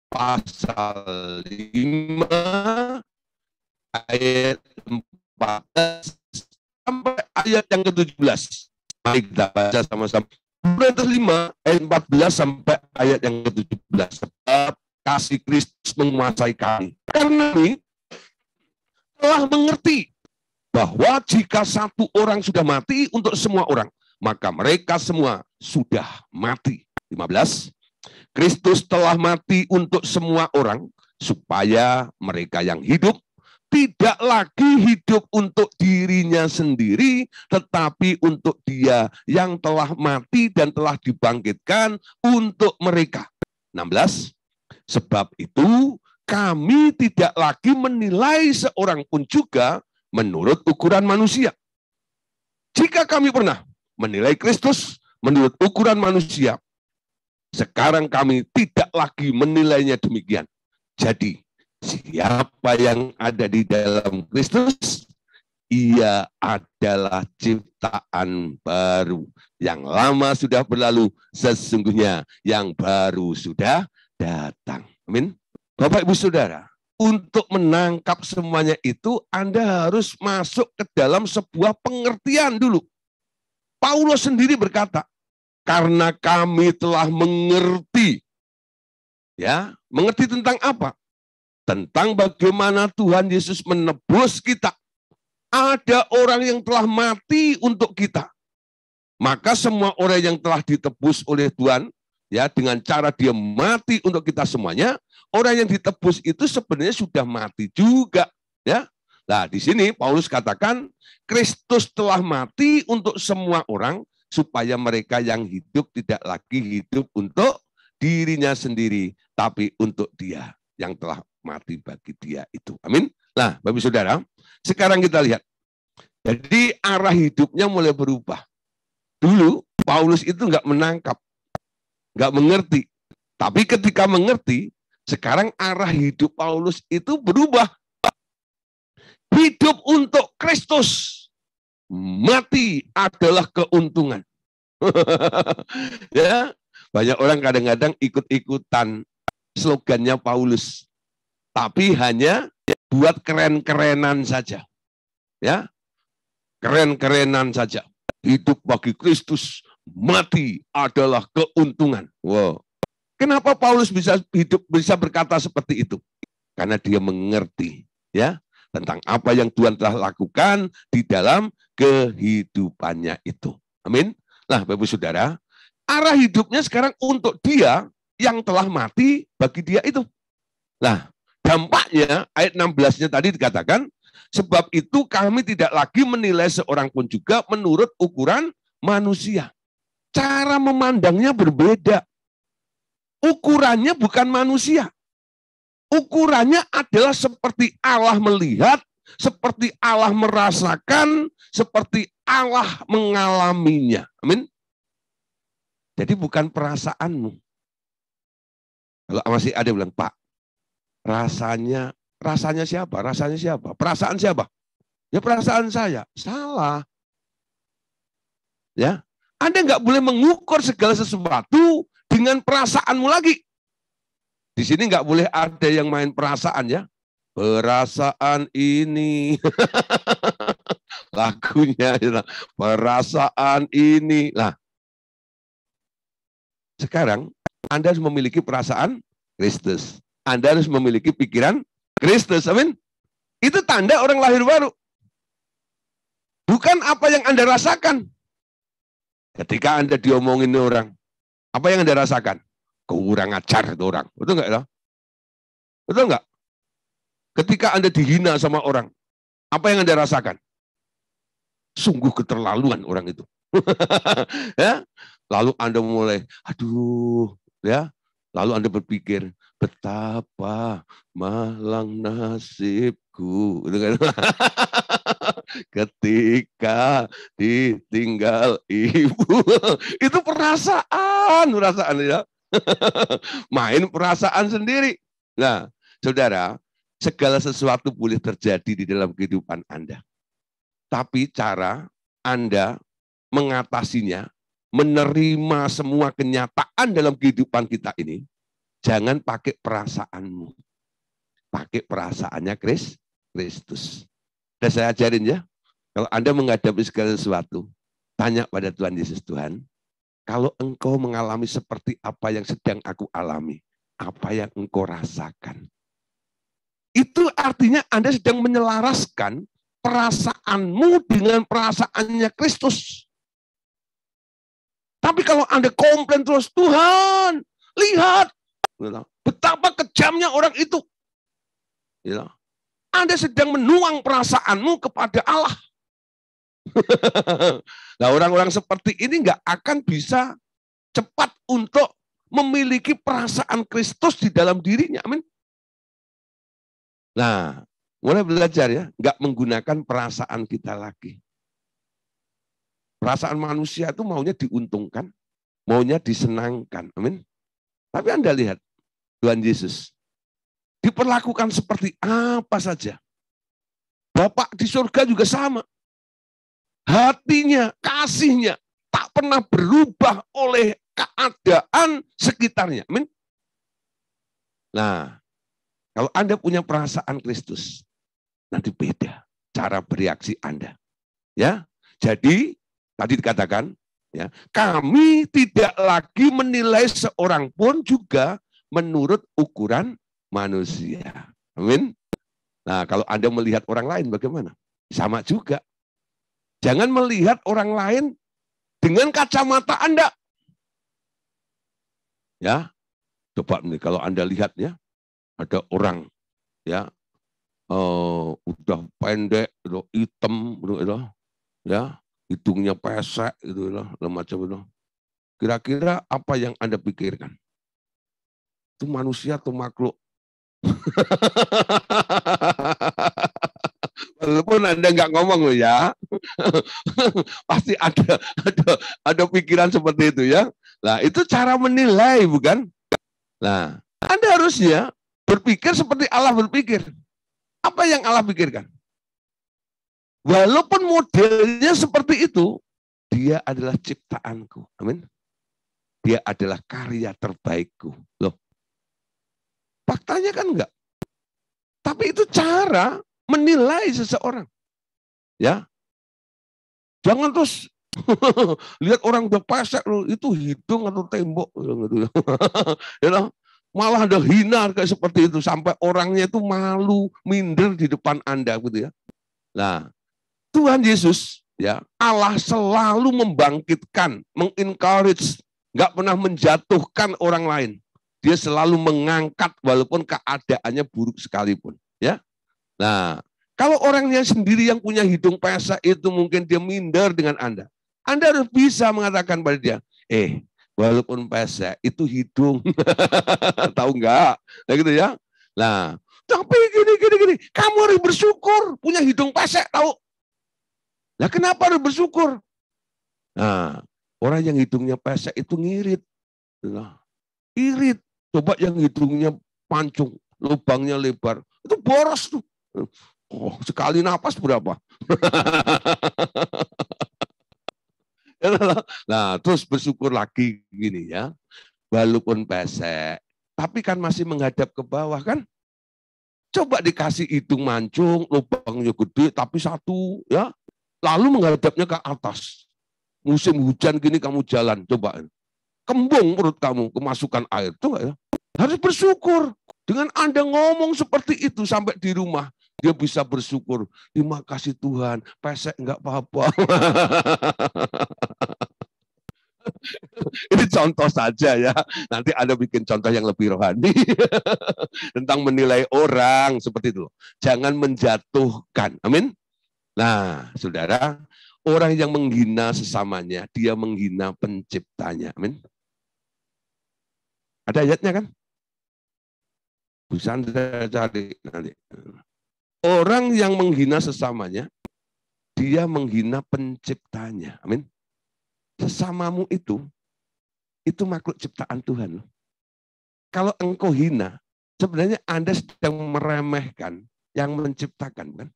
pasal 5 ayat 14 sampai ayat yang ke-17. Mari kita baca sama-sama. Korintus 5 ayat 14 sampai ayat yang ke-17. Sebab kasih Kristus menguasai kami. Karena kami telah mengerti bahwa jika satu orang sudah mati untuk semua orang, maka mereka semua sudah mati. 15. Kristus telah mati untuk semua orang, supaya mereka yang hidup tidak lagi hidup untuk dirinya sendiri, tetapi untuk Dia yang telah mati dan telah dibangkitkan untuk mereka. 16. Sebab itu kami tidak lagi menilai seorang pun juga menurut ukuran manusia. Jika kami pernah menilai Kristus menurut ukuran manusia, sekarang kami tidak lagi menilainya demikian. Jadi, siapa yang ada di dalam Kristus, ia adalah ciptaan baru. Yang lama sudah berlalu, sesungguhnya yang baru sudah datang. Amin. Bapak Ibu Saudara, untuk menangkap semuanya itu, Anda harus masuk ke dalam sebuah pengertian dulu. Paulus sendiri berkata, karena kami telah mengerti. Ya, mengerti tentang apa? Tentang bagaimana Tuhan Yesus menebus kita. Ada orang yang telah mati untuk kita. Maka semua orang yang telah ditebus oleh Tuhan, ya, dengan cara dia mati untuk kita semuanya, orang yang ditebus itu sebenarnya sudah mati juga, ya. Nah, di sini Paulus katakan Kristus telah mati untuk semua orang supaya mereka yang hidup tidak lagi hidup untuk dirinya sendiri, tapi untuk Dia yang telah mati bagi dia itu. Amin. Nah, Bapak Saudara, sekarang kita lihat. Jadi arah hidupnya mulai berubah. Dulu Paulus itu nggak menangkap, nggak mengerti. Tapi ketika mengerti, sekarang arah hidup Paulus itu berubah. Hidup untuk Kristus. Mati adalah keuntungan. Ya, banyak orang kadang-kadang ikut-ikutan slogannya Paulus, tapi hanya buat keren-kerenan saja. Ya, keren-kerenan saja. Hidup bagi Kristus, mati adalah keuntungan. Wow. Kenapa Paulus bisa berkata seperti itu? Karena dia mengerti, ya, tentang apa yang Tuhan telah lakukan di dalam kehidupannya itu. Amin. Nah, Bapak Saudara, arah hidupnya sekarang untuk dia yang telah mati bagi dia itu. Nah, dampaknya ayat 16-nya tadi dikatakan, sebab itu kami tidak lagi menilai seorang pun juga menurut ukuran manusia. Cara memandangnya berbeda. Ukurannya bukan manusia. Ukurannya adalah seperti Allah melihat, seperti Allah merasakan, seperti Allah mengalaminya. Amin. Jadi bukan perasaanmu. Kalau masih ada yang bilang, Pak, rasanya siapa? Rasanya siapa? Perasaan siapa? Ya perasaan saya. Salah. Ya, Anda nggak boleh mengukur segala sesuatu dengan perasaanmu lagi. Di sini nggak boleh ada yang main perasaan, ya. Perasaan ini. Lagunya, ya. Perasaan ini. Nah, sekarang Anda harus memiliki perasaan Kristus. Anda harus memiliki pikiran Kristus. Amin. Itu tanda orang lahir baru. Bukan apa yang Anda rasakan. Ketika Anda diomongin orang, apa yang Anda rasakan? Kurang ajar itu orang. Betul nggak? Ya? Betul nggak? Ketika Anda dihina sama orang, apa yang Anda rasakan? Sungguh keterlaluan orang itu. Ya? Lalu Anda mulai, aduh, ya. Lalu Anda berpikir, betapa malang nasibku. Gitu kan? Ketika ditinggal ibu. Itu perasaan ya. Main perasaan sendiri. Nah, saudara, segala sesuatu boleh terjadi di dalam kehidupan Anda. Tapi cara Anda mengatasinya, menerima semua kenyataan dalam kehidupan kita ini, jangan pakai perasaanmu. Pakai perasaannya Kristus. Dan saya ajarin, ya, kalau Anda menghadapi segala sesuatu, tanya pada Tuhan Yesus, Tuhan, kalau engkau mengalami seperti apa yang sedang aku alami, apa yang engkau rasakan? Itu artinya Anda sedang menyelaraskan perasaanmu dengan perasaannya Kristus. Tapi kalau Anda komplain terus, Tuhan, lihat betapa kejamnya orang itu. Anda sedang menuang perasaanmu kepada Allah. Nah, orang-orang seperti ini nggak akan bisa cepat untuk memiliki perasaan Kristus di dalam dirinya. Amin. Nah, mulai belajar, ya, nggak menggunakan perasaan kita lagi. Perasaan manusia itu maunya diuntungkan, maunya disenangkan. Amin. Tapi Anda lihat, Tuhan Yesus diperlakukan seperti apa saja. Bapak di surga juga sama. Hatinya, kasihnya tak pernah berubah oleh keadaan sekitarnya. Amin. Nah, kalau Anda punya perasaan Kristus, nanti beda cara bereaksi Anda. Ya, jadi tadi dikatakan, ya, kami tidak lagi menilai seorang pun juga menurut ukuran manusia. Amin. Nah, kalau Anda melihat orang lain bagaimana? Sama juga. Jangan melihat orang lain dengan kacamata Anda. Ya, coba nih kalau Anda lihat ya, ada orang ya udah pendek, hitam, ya, hidungnya pesek, macam itu. Kira-kira apa yang Anda pikirkan? Itu manusia atau makhluk? Walaupun Anda nggak ngomong loh ya, pasti ada pikiran seperti itu ya. Nah, itu cara menilai bukan? Nah, Anda harusnya berpikir seperti Allah berpikir. Apa yang Allah pikirkan? Walaupun modelnya seperti itu, dia adalah ciptaanku. Amin. Dia adalah karya terbaikku. Loh, faktanya kan enggak. Tapi itu cara menilai seseorang. Ya, jangan terus lihat orang udah pesek loh, itu hidung atau tembok gitu. Ya, malah ada hina kayak seperti itu sampai orangnya itu malu, minder di depan Anda gitu ya. Nah, Tuhan Yesus ya, Allah selalu membangkitkan, mengencourage, nggak pernah menjatuhkan orang lain. Dia selalu mengangkat walaupun keadaannya buruk sekalipun, ya. Nah, kalau orangnya sendiri yang punya hidung pesek itu mungkin dia minder dengan Anda. Anda harus bisa mengatakan pada dia, walaupun pesek itu hidung. Tahu nggak? Nah gitu ya. Nah, tapi gini. Kamu harus bersyukur punya hidung pesek, tahu? Nah, kenapa harus bersyukur? Nah, orang yang hidungnya pesek itu ngirit. Nah, irit. Coba yang hidungnya pancung, lubangnya lebar. Itu boros tuh. Oh, sekali napas berapa? Nah, terus bersyukur lagi gini ya. Walaupun pesek, tapi kan masih menghadap ke bawah kan? Coba dikasih hidung mancung, lubangnya gede tapi satu ya. Lalu menghadapnya ke atas. Musim hujan gini kamu jalan, coba. Kembung perut kamu, kemasukan air. Coba ya. Harus bersyukur. Dengan Anda ngomong seperti itu sampai di rumah, dia bisa bersyukur. Terima kasih Tuhan, pesek enggak apa-apa. Ini contoh saja ya. Nanti Anda bikin contoh yang lebih rohani. Tentang menilai orang seperti itu. Jangan menjatuhkan. Amin. Nah, saudara, orang yang menghina sesamanya, dia menghina penciptanya. Amin. Ada ayatnya kan? Bisa Anda cari nanti. Orang yang menghina sesamanya, dia menghina penciptanya. Amin. Sesamamu itu makhluk ciptaan Tuhan. Kalau engkau hina, sebenarnya Anda sedang meremehkan yang menciptakan, kan?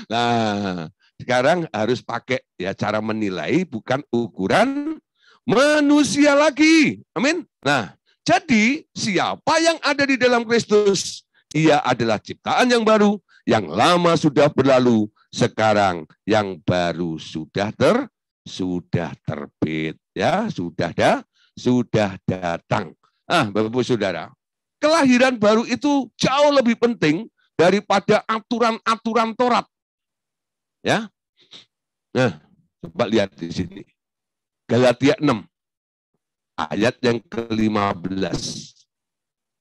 Nah, sekarang harus pakai ya cara menilai, bukan ukuran manusia lagi. Amin. Nah, jadi siapa yang ada di dalam Kristus? Ia adalah ciptaan yang baru, yang lama sudah berlalu, sekarang yang baru sudah terbit, ya, sudah datang. Bapak-Ibu Saudara, kelahiran baru itu jauh lebih penting daripada aturan-aturan Taurat. Ya. Nah, coba lihat di sini. Galatia 6 ayat yang ke-15.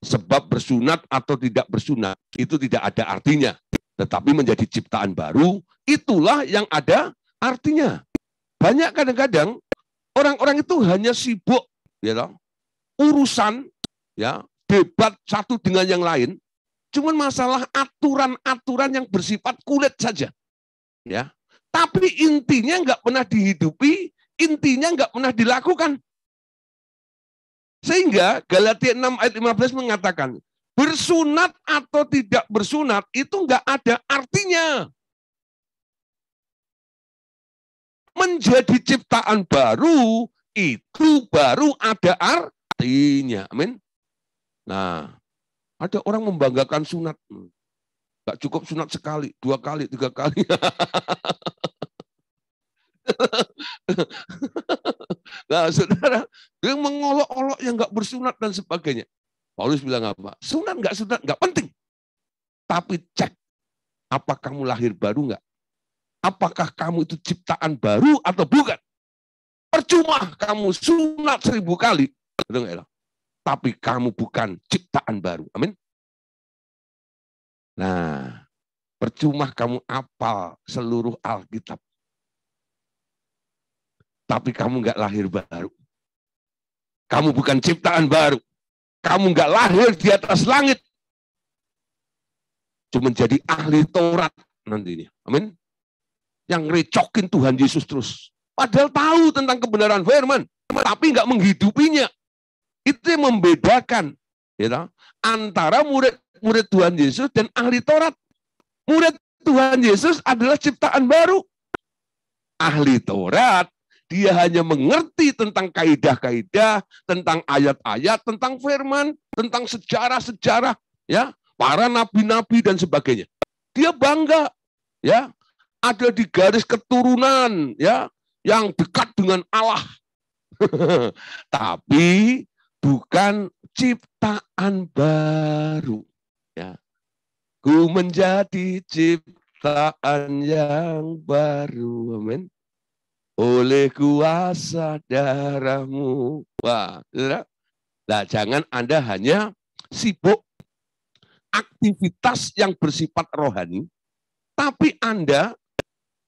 Sebab bersunat atau tidak bersunat itu tidak ada artinya, tetapi menjadi ciptaan baru itulah yang ada artinya. Banyak kadang-kadang orang-orang itu hanya sibuk ya, urusan ya, debat satu dengan yang lain, cuman masalah aturan-aturan yang bersifat kulit saja. Ya. Tapi intinya nggak pernah dihidupi, intinya nggak pernah dilakukan. Sehingga Galatia 6 ayat 15 mengatakan, bersunat atau tidak bersunat itu nggak ada artinya. Menjadi ciptaan baru, itu baru ada artinya. Amin. Nah, ada orang membanggakan sunat. Nggak cukup sunat sekali, 2 kali, 3 kali. Nah, saudara, yang mengolok-olok yang nggak bersunat dan sebagainya. Paulus bilang apa? Sunat nggak penting. Tapi cek, apa kamu lahir baru nggak? Apakah kamu itu ciptaan baru atau bukan? Percuma kamu sunat 1000 kali, tapi kamu bukan ciptaan baru. Amin. Nah, percuma kamu hafal seluruh Alkitab, tapi kamu nggak lahir baru. Kamu bukan ciptaan baru. Kamu nggak lahir di atas langit. Cuma jadi ahli Taurat nantinya. Amin. Yang recokin Tuhan Yesus terus. Padahal tahu tentang kebenaran firman, tapi nggak menghidupinya. Itu yang membedakan ya, antara murid Tuhan Yesus dan ahli Taurat. Murid Tuhan Yesus adalah ciptaan baru. Ahli Taurat, dia hanya mengerti tentang kaidah-kaidah, tentang ayat-ayat, tentang firman, tentang sejarah-sejarah, ya, para nabi-nabi dan sebagainya. Dia bangga, ya, ada di garis keturunan, ya, yang dekat dengan Allah. Tapi bukan ciptaan baru. Ya. Ku menjadi ciptaan yang baru. Amin. Oleh kuasa darah-Mu. Wah, nah, jangan Anda hanya sibuk aktivitas yang bersifat rohani, tapi Anda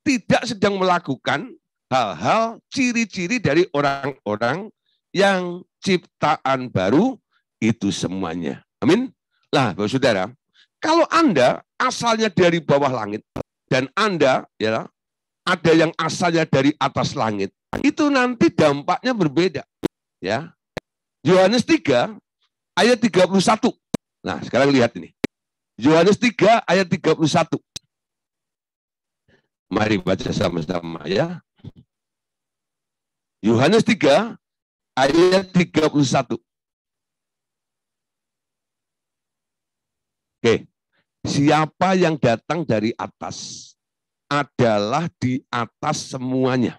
tidak sedang melakukan hal-hal ciri-ciri dari orang-orang yang ciptaan baru itu semuanya. Amin. Nah, Bapak Saudara, kalau Anda asalnya dari bawah langit dan Anda ya ada yang asalnya dari atas langit, itu nanti dampaknya berbeda. Ya. Yohanes 3 ayat 31. Nah, sekarang lihat ini. Yohanes 3 ayat 31. Mari baca sama-sama ya. Yohanes 3 ayat 31. Oke. Siapa yang datang dari atas adalah di atas semuanya.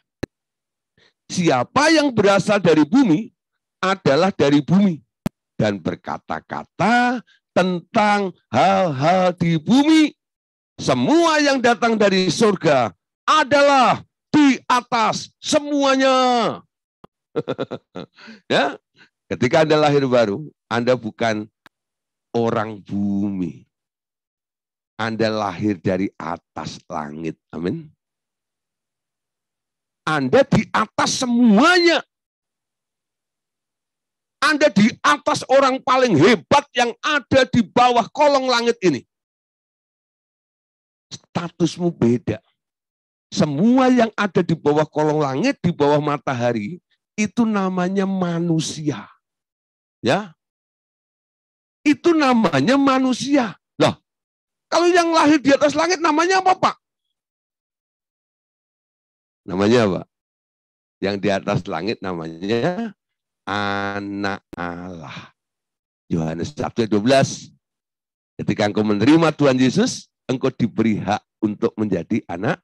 Siapa yang berasal dari bumi adalah dari bumi dan berkata-kata tentang hal-hal di bumi. Semua yang datang dari surga adalah di atas semuanya. Ya, ketika Anda lahir baru, Anda bukan orang bumi. Anda lahir dari atas langit. Amin. Anda di atas semuanya. Anda di atas orang paling hebat yang ada di bawah kolong langit ini. Statusmu beda. Semua yang ada di bawah kolong langit, di bawah matahari, itu namanya manusia. Ya. Itu namanya manusia. Loh, kalau yang lahir di atas langit namanya apa, Pak? Namanya apa? Yang di atas langit namanya anak Allah. Yohanes 1 ayat 12. Ketika engkau menerima Tuhan Yesus, engkau diberi hak untuk menjadi anak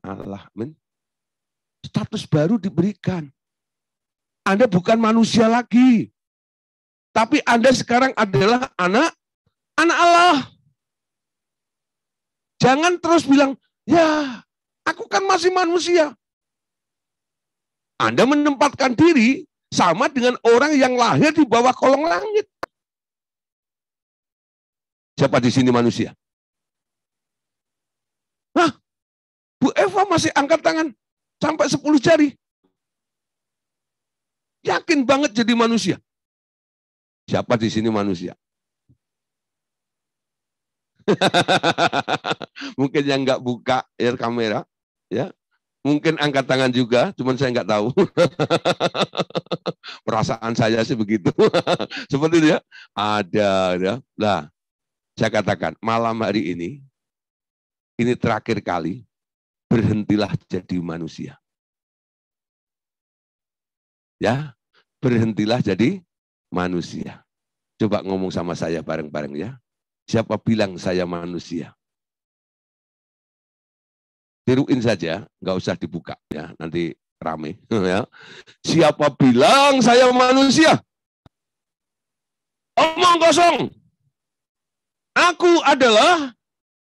Allah. Amin. Status baru diberikan. Anda bukan manusia lagi. Tapi Anda sekarang adalah anak Allah. Jangan terus bilang, ya aku kan masih manusia. Anda menempatkan diri sama dengan orang yang lahir di bawah kolong langit. Siapa di sini manusia? Hah? Bu Eva masih angkat tangan sampai 10 jari. Yakin banget jadi manusia. Siapa di sini manusia? Mungkin yang nggak buka air kamera, ya. Mungkin angkat tangan juga, cuman saya nggak tahu. Perasaan saya sih begitu. Seperti itu ya. Ada, ya. Nah, saya katakan malam hari ini terakhir kali, berhentilah jadi manusia. Ya, berhentilah jadi manusia. Coba ngomong sama saya bareng-bareng ya. Siapa bilang saya manusia? Tiruin saja, nggak usah dibuka ya, nanti rame. Ya. Siapa bilang saya manusia? Omong kosong. Aku adalah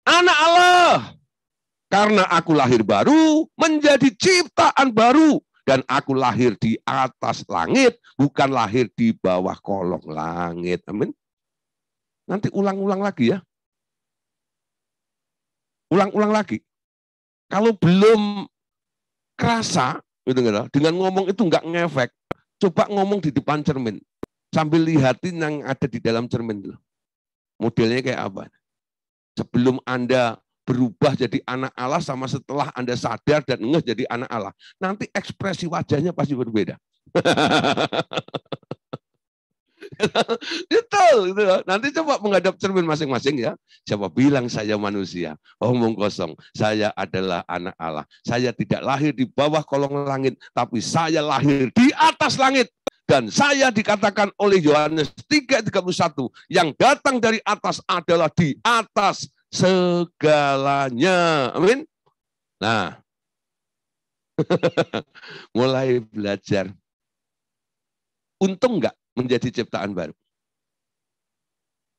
anak Allah. Karena aku lahir baru, menjadi ciptaan baru. Dan aku lahir di atas langit, bukan lahir di bawah kolong langit. Amin. Nanti ulang-ulang lagi ya. Ulang-ulang lagi. Kalau belum kerasa, gitu, dengan ngomong itu nggak ngefek, coba ngomong di depan cermin. Sambil lihatin yang ada di dalam cermin. Modelnya kayak apa. Sebelum Anda berubah jadi anak Allah sama setelah Anda sadar dan ngeh jadi anak Allah. Nanti ekspresi wajahnya pasti berbeda. Itu, nanti coba menghadap cermin masing-masing ya. Siapa bilang saya manusia? Omong kosong. Saya adalah anak Allah. Saya tidak lahir di bawah kolong langit, tapi saya lahir di atas langit. Dan saya dikatakan oleh Yohanes 3:31, yang datang dari atas adalah di atas segalanya. Amin. Nah, mulai belajar. Untung nggak menjadi ciptaan baru?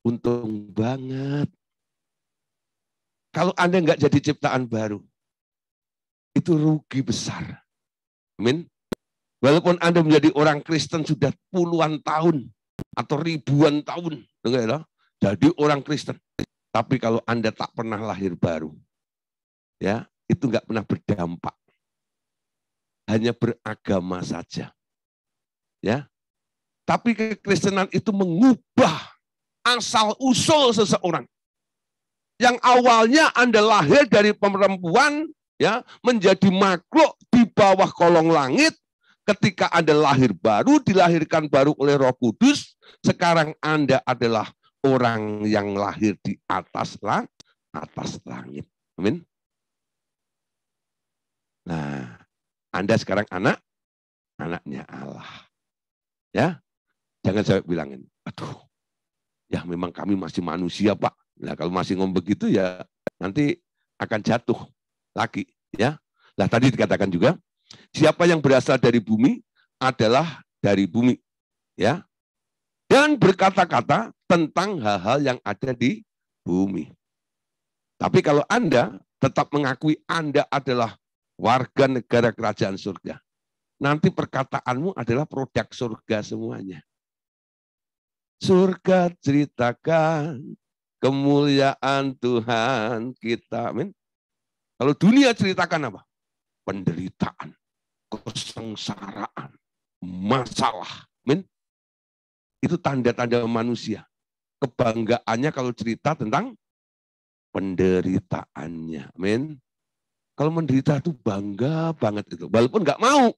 Untung banget. Kalau Anda nggak jadi ciptaan baru, itu rugi besar. Amin. Walaupun Anda menjadi orang Kristen sudah puluhan tahun atau ribuan tahun, jadi orang Kristen. Tapi kalau Anda tak pernah lahir baru, ya itu nggak pernah berdampak. Hanya beragama saja. Ya. Tapi kekristenan itu mengubah asal-usul seseorang. Yang awalnya Anda lahir dari perempuan, ya, menjadi makhluk di bawah kolong langit. Ketika Anda lahir baru, dilahirkan baru oleh Roh Kudus, sekarang Anda adalah orang yang lahir di atas langit. Amin. Nah, Anda sekarang anaknya Allah. Ya, jangan saya bilangin, aduh, ya memang kami masih manusia, Pak. Nah, kalau masih ngomong begitu ya nanti akan jatuh lagi, ya. Nah, tadi dikatakan juga, siapa yang berasal dari bumi adalah dari bumi, ya. Dan berkata-kata tentang hal-hal yang ada di bumi. Tapi kalau Anda tetap mengakui Anda adalah warga negara kerajaan surga, nanti perkataanmu adalah produk surga semuanya. Surga ceritakan kemuliaan Tuhan kita. Amin. Kalau dunia ceritakan apa? Penderitaan, kesengsaraan, masalah. Amin. Itu tanda-tanda manusia. Kebanggaannya kalau cerita tentang penderitaannya. Amin. Kalau menderita itu bangga banget itu. Walaupun nggak mau.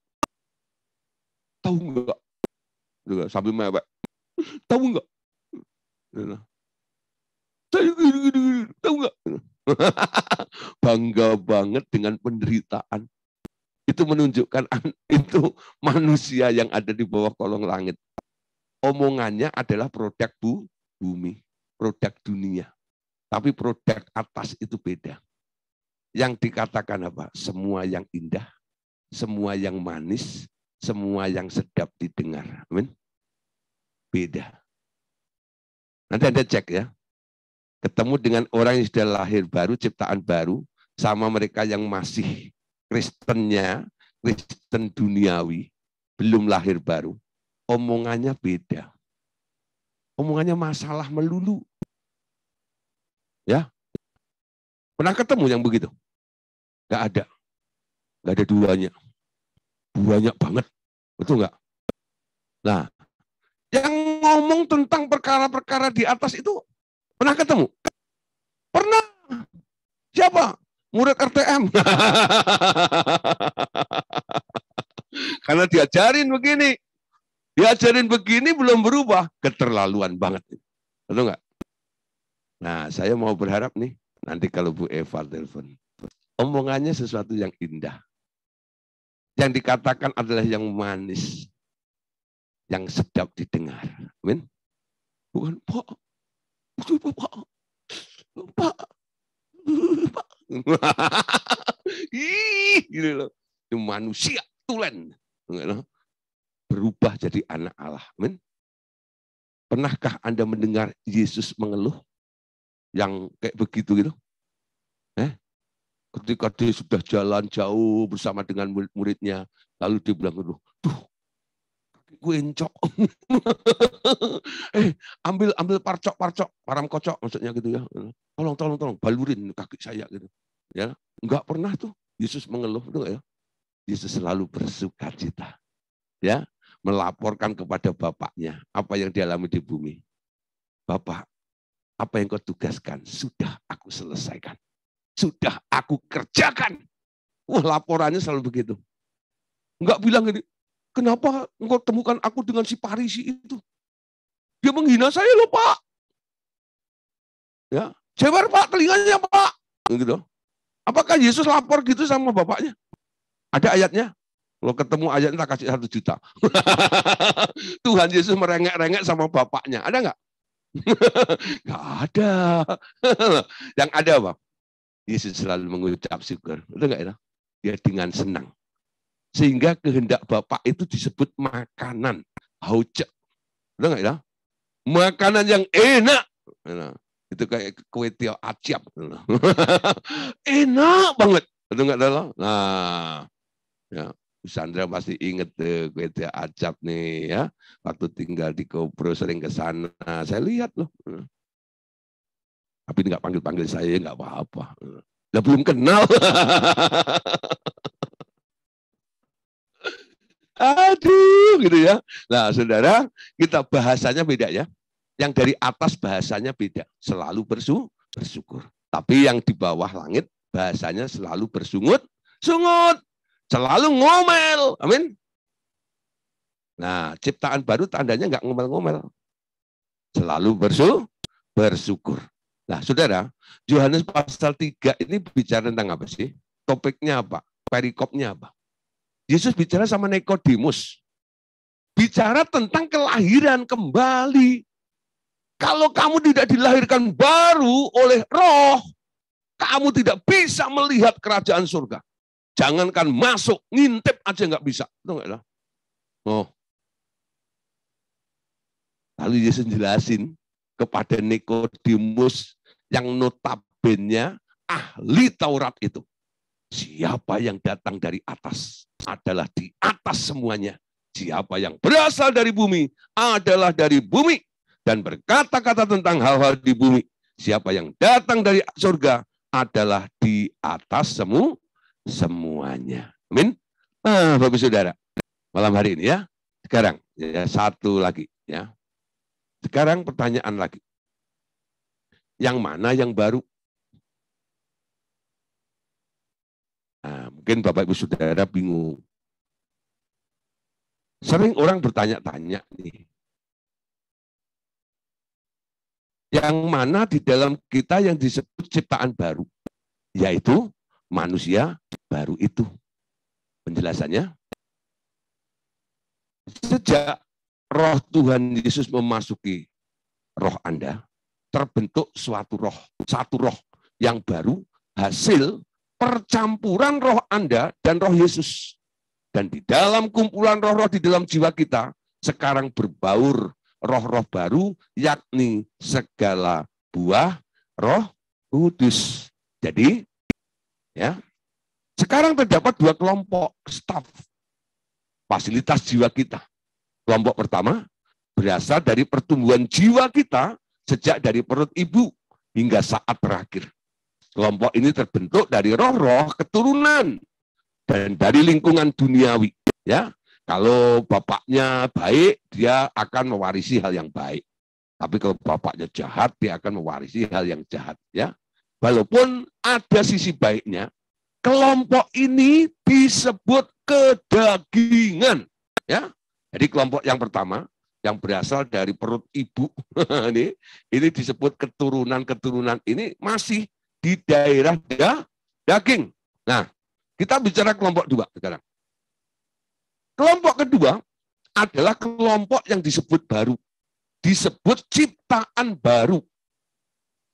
Tahu nggak? Sambil mewek. Tahu nggak? Saya gini, tahu nggak? Bangga banget dengan penderitaan. Itu menunjukkan itu manusia yang ada di bawah kolong langit. Omongannya adalah produk bumi, produk dunia. Tapi produk atas itu beda. Yang dikatakan apa? Semua yang indah, semua yang manis, semua yang sedap didengar. Amin. Beda. Nanti Anda cek ya. Ketemu dengan orang yang sudah lahir baru, ciptaan baru, sama mereka yang masih Kristennya, Kristen duniawi, belum lahir baru, omongannya beda. Omongannya masalah melulu. Ya, pernah ketemu yang begitu? Gak ada. Gak ada duanya. Banyak banget. Betul nggak? Nah, yang ngomong tentang perkara-perkara di atas itu pernah ketemu? Pernah. Siapa? Murid RTM. Karena diajarin begini. Diajarin begini belum berubah. Keterlaluan banget. Betul nggak? Nah, saya mau berharap nih, nanti kalau Bu Eva telepon, omongannya sesuatu yang indah. Yang dikatakan adalah yang manis. Yang sedap didengar. Amin. Bukan, Pak. Pak. Pak. Pak. Ih, gitu loh. Itu manusia tulen. Berubah jadi anak Allah. Amin. Pernahkah Anda mendengar Yesus mengeluh? Yang kayak begitu gitu? Ketika dia sudah jalan jauh bersama dengan murid-muridnya, lalu dia bilang, "Duh, gue encok." ambil parcok, param kocok maksudnya gitu ya. Tolong, balurin kaki saya gitu. Ya, enggak pernah tuh Yesus mengeluh tuh ya. Yesus selalu bersukacita. Ya, melaporkan kepada Bapaknya apa yang dialami di bumi. Bapak, apa yang kau tugaskan sudah aku selesaikan. Sudah aku kerjakan. Wah, laporannya selalu begitu. Enggak bilang gini, kenapa engkau temukan aku dengan si Farisi itu? Dia menghina saya loh, Pak. Ya, jewer Pak telinganya, Pak. Gitu. Apakah Yesus lapor gitu sama Bapaknya? Ada ayatnya. Kalau ketemu ayatnya tak kasih 1 juta. Tuhan Yesus merengek-rengek sama Bapaknya. Ada nggak? Nggak ada. Yang ada apa? Yesus selalu mengucap syukur. Betul nggak itu? Dia dengan senang. Sehingga kehendak Bapak itu disebut makanan. Hauce. Betul nggak itu? Makanan yang enak. Itu kayak kue tiaw acap. Enak banget. Betul nggak itu? Nah, ya. Sandra pasti inget tuh kue tiaw acap nih ya. Waktu tinggal di Kopro sering ke sana. Saya lihat loh. Tapi nggak panggil-panggil saya, nggak apa-apa. Lah belum kenal. Aduh, gitu ya. Nah, saudara, kita bahasanya beda ya. Yang dari atas bahasanya beda. Selalu bersyukur. Tapi yang di bawah langit bahasanya selalu bersungut. Selalu ngomel. Amin. Nah, ciptaan baru tandanya nggak ngomel-ngomel. Selalu bersyukur. Nah, saudara, Yohanes pasal 3 ini bicara tentang apa sih? Topiknya apa? Perikopnya apa? Yesus bicara sama Nikodemus. Bicara tentang kelahiran kembali. Kalau kamu tidak dilahirkan baru oleh roh, kamu tidak bisa melihat kerajaan surga. Jangankan masuk, ngintip aja nggak bisa. Itu nggak? Oh. Lalu Yesus jelasin kepada Nikodemus yang notabene ahli Taurat itu. Siapa yang datang dari atas adalah di atas semuanya. Siapa yang berasal dari bumi adalah dari bumi. Dan berkata-kata tentang hal-hal di bumi. Siapa yang datang dari surga adalah di atas semuanya. Amin. Nah, Bapak Saudara, malam hari ini ya. Sekarang ya, satu lagi ya. Sekarang pertanyaan lagi. Yang mana yang baru? Nah, mungkin Bapak Ibu Saudara bingung. Sering orang bertanya-tanya nih. Yang mana di dalam kita yang disebut ciptaan baru? Yaitu manusia baru itu. Penjelasannya, sejak roh Tuhan Yesus memasuki roh Anda, terbentuk satu roh yang baru, hasil percampuran roh Anda dan roh Yesus. Dan di dalam kumpulan roh-roh di dalam jiwa kita, sekarang berbaur roh-roh baru, yakni segala buah roh kudus. Jadi, ya, sekarang terdapat 2 kelompok staf fasilitas jiwa kita. Kelompok pertama berasal dari pertumbuhan jiwa kita sejak dari perut ibu hingga saat terakhir. Kelompok ini terbentuk dari roh-roh keturunan dan dari lingkungan duniawi. Ya, kalau bapaknya baik, dia akan mewarisi hal yang baik. Tapi kalau bapaknya jahat, dia akan mewarisi hal yang jahat. Ya, walaupun ada sisi baiknya, kelompok ini disebut kedagingan. Ya, jadi kelompok yang pertama yang berasal dari perut ibu ini disebut keturunan ini masih di daerah daging. Nah, kita bicara kelompok 2 sekarang. Kelompok kedua adalah kelompok yang disebut baru, disebut ciptaan baru.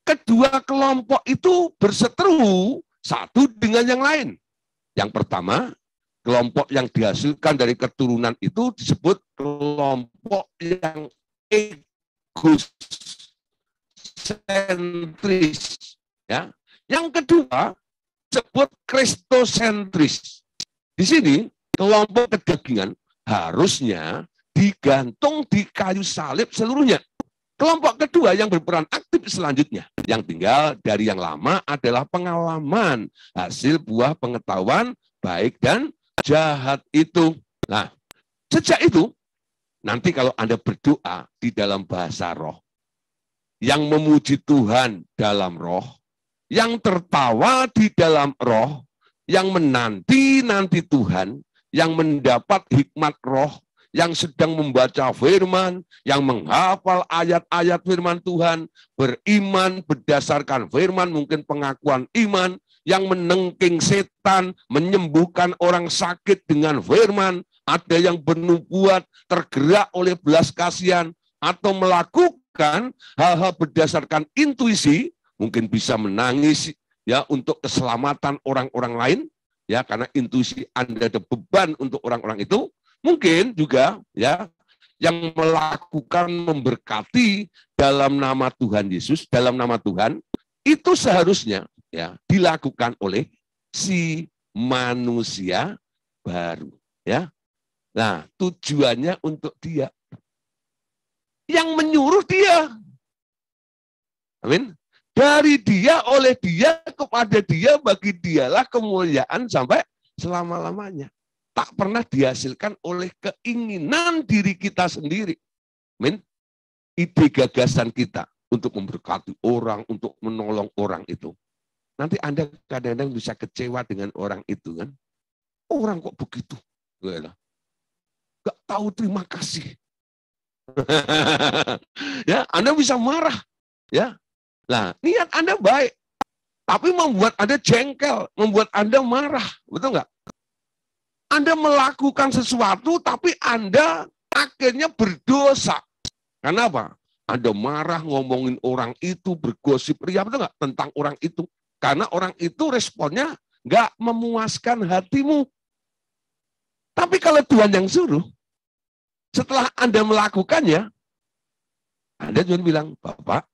Kedua kelompok itu berseteru satu dengan yang lain. Yang pertama, kelompok yang dihasilkan dari keturunan itu disebut kelompok yang egosentris. Ya. Yang kedua, disebut kristosentris. Di sini kelompok kedagingan harusnya digantung di kayu salib seluruhnya. Kelompok kedua yang berperan aktif selanjutnya, yang tinggal dari yang lama adalah pengalaman, hasil buah pengetahuan baik dan jahat itu. Nah, sejak itu, nanti kalau Anda berdoa di dalam bahasa roh, yang memuji Tuhan dalam roh, yang tertawa di dalam roh, yang menanti-nanti Tuhan, yang mendapat hikmat roh, yang sedang membaca firman, yang menghafal ayat-ayat firman Tuhan, beriman berdasarkan firman, mungkin pengakuan iman, yang menengking setan, menyembuhkan orang sakit dengan firman, ada yang bernubuat, tergerak oleh belas kasihan, atau melakukan hal-hal berdasarkan intuisi, mungkin bisa menangis ya untuk keselamatan orang-orang lain, ya karena intuisi Anda ada beban untuk orang-orang itu. Mungkin juga ya yang melakukan memberkati dalam nama Tuhan Yesus, dalam nama Tuhan, itu seharusnya ya dilakukan oleh si manusia baru, ya. Nah, tujuannya untuk dia. Yang menyuruh dia. Amin. Dari dia, oleh dia, kepada dia, bagi dialah kemuliaan sampai selama-lamanya. Tak pernah dihasilkan oleh keinginan diri kita sendiri. Amin. Ide gagasan kita untuk memberkati orang, untuk menolong orang itu. Nanti Anda kadang-kadang bisa kecewa dengan orang itu kan. Orang kok begitu? Gak tahu terima kasih. Ya, Anda bisa marah. Ya. Nah, niat Anda baik. Tapi membuat Anda jengkel, membuat Anda marah. Betul nggak? Anda melakukan sesuatu, tapi Anda akhirnya berdosa. Kenapa? Anda marah ngomongin orang itu, bergosip ria, betul nggak? Tentang orang itu. Karena orang itu responnya nggak memuaskan hatimu. Tapi kalau Tuhan yang suruh, setelah Anda melakukannya, Anda cuma bilang, Bapak,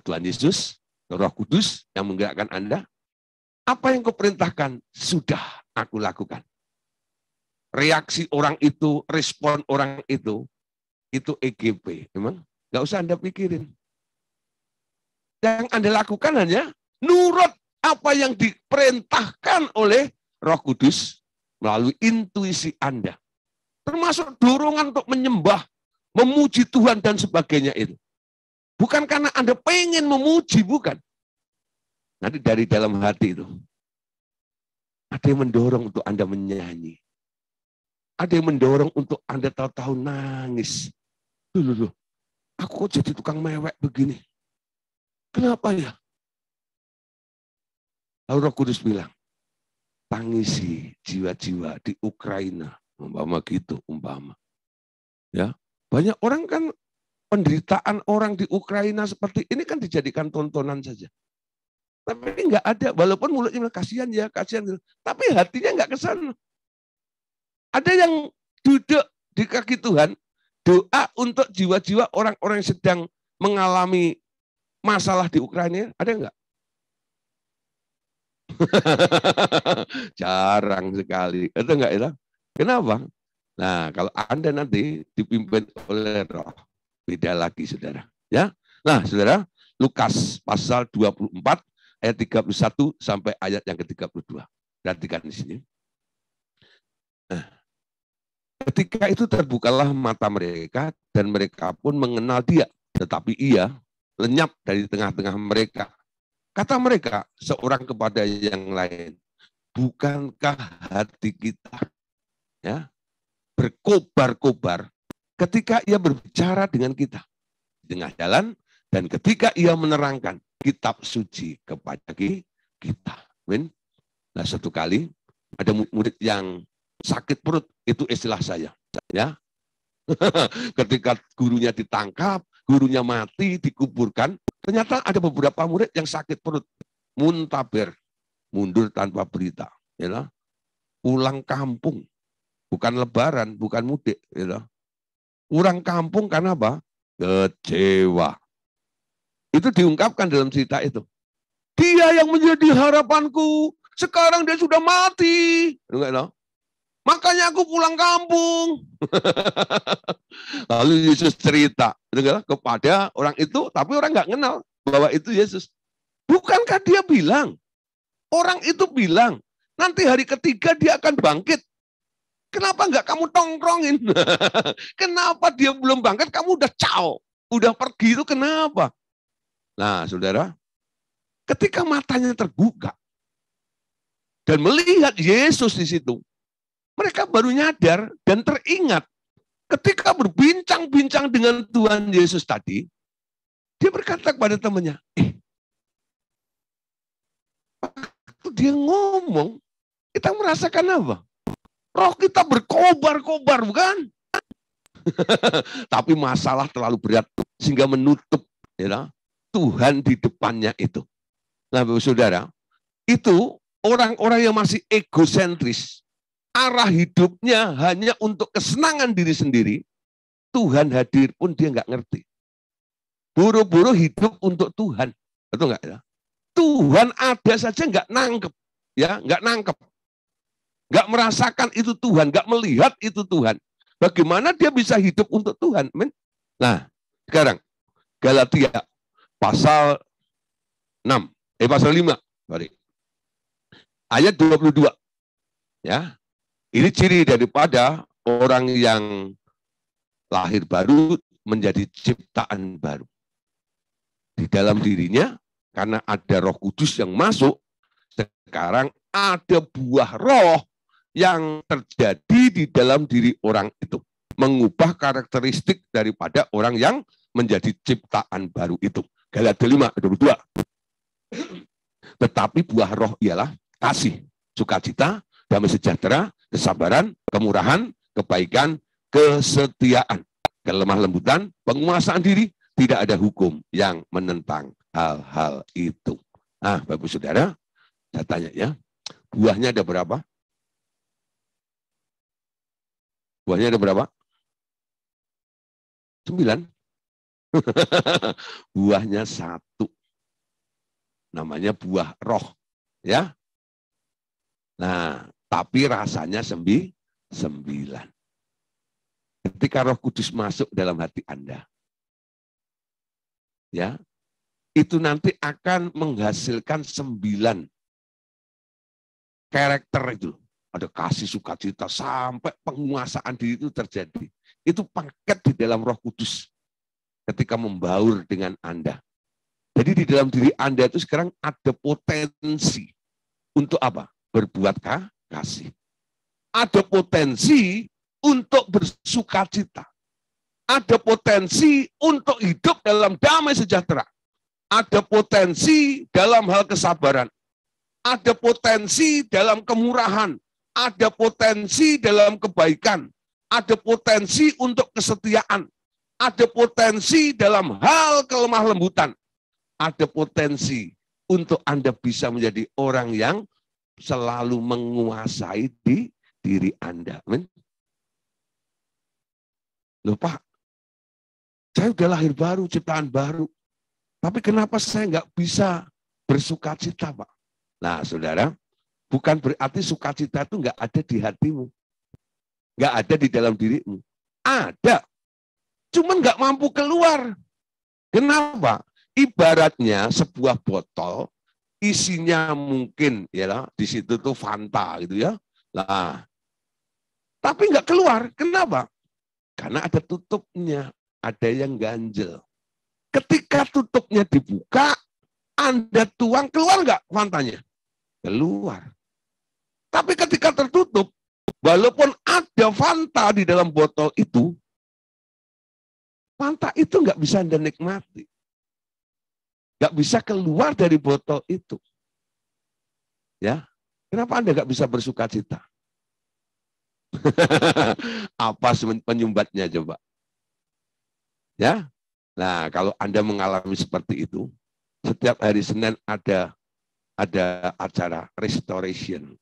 Tuhan Yesus, Roh Kudus yang menggerakkan Anda, apa yang kau perintahkan, sudah aku lakukan. Reaksi orang itu, respon orang itu EGP. Memang nggak usah Anda pikirin. Yang Anda lakukan hanya nurut apa yang diperintahkan oleh Roh Kudus melalui intuisi Anda. Termasuk dorongan untuk menyembah, memuji Tuhan dan sebagainya itu. Bukan karena Anda pengen memuji, bukan. Nanti dari dalam hati itu. Ada yang mendorong untuk Anda menyanyi. Ada yang mendorong untuk Anda tahu-tahu nangis. Loh, aku kok jadi tukang mewek begini. Kenapa ya? Lalu Roh Kudus bilang, tangisi jiwa-jiwa di Ukraina. Umpama gitu, umpama. Ya, banyak orang kan penderitaan orang di Ukraina seperti ini kan dijadikan tontonan saja. Tapi ini nggak ada, walaupun mulutnya bilang kasihan ya, kasihan. Tapi hatinya nggak ke sana. Ada yang duduk di kaki Tuhan, doa untuk jiwa-jiwa orang-orang yang sedang mengalami masalah di Ukraina, ada nggak? Jarang sekali. Itu enggak itu? Kenapa? Nah, kalau Anda nanti dipimpin oleh Roh, beda lagi, Saudara. Ya. Nah, Saudara, Lukas pasal 24 ayat 31 sampai ayat yang ke-32. Perhatikan di sini. Nah, ketika itu terbukalah mata mereka dan mereka pun mengenal dia, tetapi ia lenyap dari tengah-tengah mereka. Kata mereka seorang kepada yang lain, bukankah hati kita ya berkobar-kobar ketika ia berbicara dengan kita di tengah jalan dan ketika ia menerangkan kitab suci kepada kita. Amin. Nah, satu kali ada murid yang sakit perut, itu istilah saya, ya. Ketika gurunya ditangkap, gurunya mati, dikuburkan, ternyata ada beberapa murid yang sakit perut, muntaber, mundur tanpa berita, ya. Pulang kampung, bukan lebaran, bukan mudik, ya. Pulang kampung karena apa? Kecewa. Itu diungkapkan dalam cerita itu. Dia yang menjadi harapanku Sekarang dia sudah mati. Makanya aku pulang kampung. Lalu Yesus cerita kepada orang itu, tapi orang nggak kenal bahwa itu Yesus. Bukankah dia bilang, orang itu bilang, nanti hari ketiga dia akan bangkit. Kenapa nggak kamu tongkrongin? Kenapa dia belum bangkit, kamu udah udah pergi itu kenapa? Nah, saudara, ketika matanya terbuka dan melihat Yesus di situ, mereka baru nyadar dan teringat ketika berbincang-bincang dengan Tuhan Yesus tadi, dia berkata kepada temannya, waktu dia ngomong, kita merasakan apa? Roh kita berkobar-kobar, bukan? Tapi masalah terlalu berat sehingga menutup Tuhan di depannya itu. Nah, Bapak Saudara, itu orang-orang yang masih egosentris, arah hidupnya hanya untuk kesenangan diri sendiri, Tuhan hadir pun dia nggak ngerti. Buru-buru hidup untuk Tuhan, betul nggak ya? Tuhan ada saja nggak nangkep, nggak nangkep, nggak merasakan itu Tuhan, nggak melihat itu Tuhan. Bagaimana dia bisa hidup untuk Tuhan? Nah, sekarang Galatia pasal 6, pasal 5, ayat 22, ya. Ini ciri daripada orang yang lahir baru menjadi ciptaan baru. Di dalam dirinya, karena ada Roh Kudus yang masuk, sekarang ada buah roh yang terjadi di dalam diri orang itu. Mengubah karakteristik daripada orang yang menjadi ciptaan baru itu. Galatia 5, 22. Tetapi buah roh ialah kasih, sukacita, damai sejahtera, kesabaran, kemurahan, kebaikan, kesetiaan, kelemah lembutan, penguasaan diri. Tidak ada hukum yang menentang hal-hal itu. Nah, Bapak Saudara, saya tanya ya, buahnya ada berapa? Buahnya ada berapa? 9. Buahnya 1. Namanya buah roh. Ya. Nah, tapi rasanya 9. Ketika Roh Kudus masuk dalam hati Anda, ya, itu nanti akan menghasilkan 9 karakter itu. Ada kasih, sukacita, sampai penguasaan diri itu terjadi. Itu paket di dalam Roh Kudus ketika membaur dengan Anda. Jadi di dalam diri Anda itu sekarang ada potensi untuk apa? Berbuat kasih. Ada potensi untuk bersukacita. Ada potensi untuk hidup dalam damai sejahtera. Ada potensi dalam hal kesabaran. Ada potensi dalam kemurahan. Ada potensi dalam kebaikan. Ada potensi untuk kesetiaan. Ada potensi dalam hal kelemah lembutan. Ada potensi untuk Anda bisa menjadi orang yang selalu menguasai di diri Anda. Loh Pak, saya udah lahir baru, ciptaan baru. Tapi kenapa saya nggak bisa bersukacita, Pak? Nah, saudara, bukan berarti sukacita itu nggak ada di hatimu. Nggak ada di dalam dirimu. Ada. Cuman nggak mampu keluar. Kenapa? Ibaratnya sebuah botol, isinya mungkin ya di situ tuh Fanta gitu ya. Lah, tapi nggak keluar. Kenapa? Karena ada tutupnya, ada yang ganjel. Ketika tutupnya dibuka, Anda tuang, keluar nggak Fantanya? Keluar. Tapi ketika tertutup, walaupun ada Fanta di dalam botol itu, Fanta itu nggak bisa Anda nikmati. Nggak bisa keluar dari botol itu. Ya, kenapa Anda nggak bisa bersukacita? Apa penyumbatnya coba? Ya, nah kalau Anda mengalami seperti itu, setiap hari Senin ada acara restoration,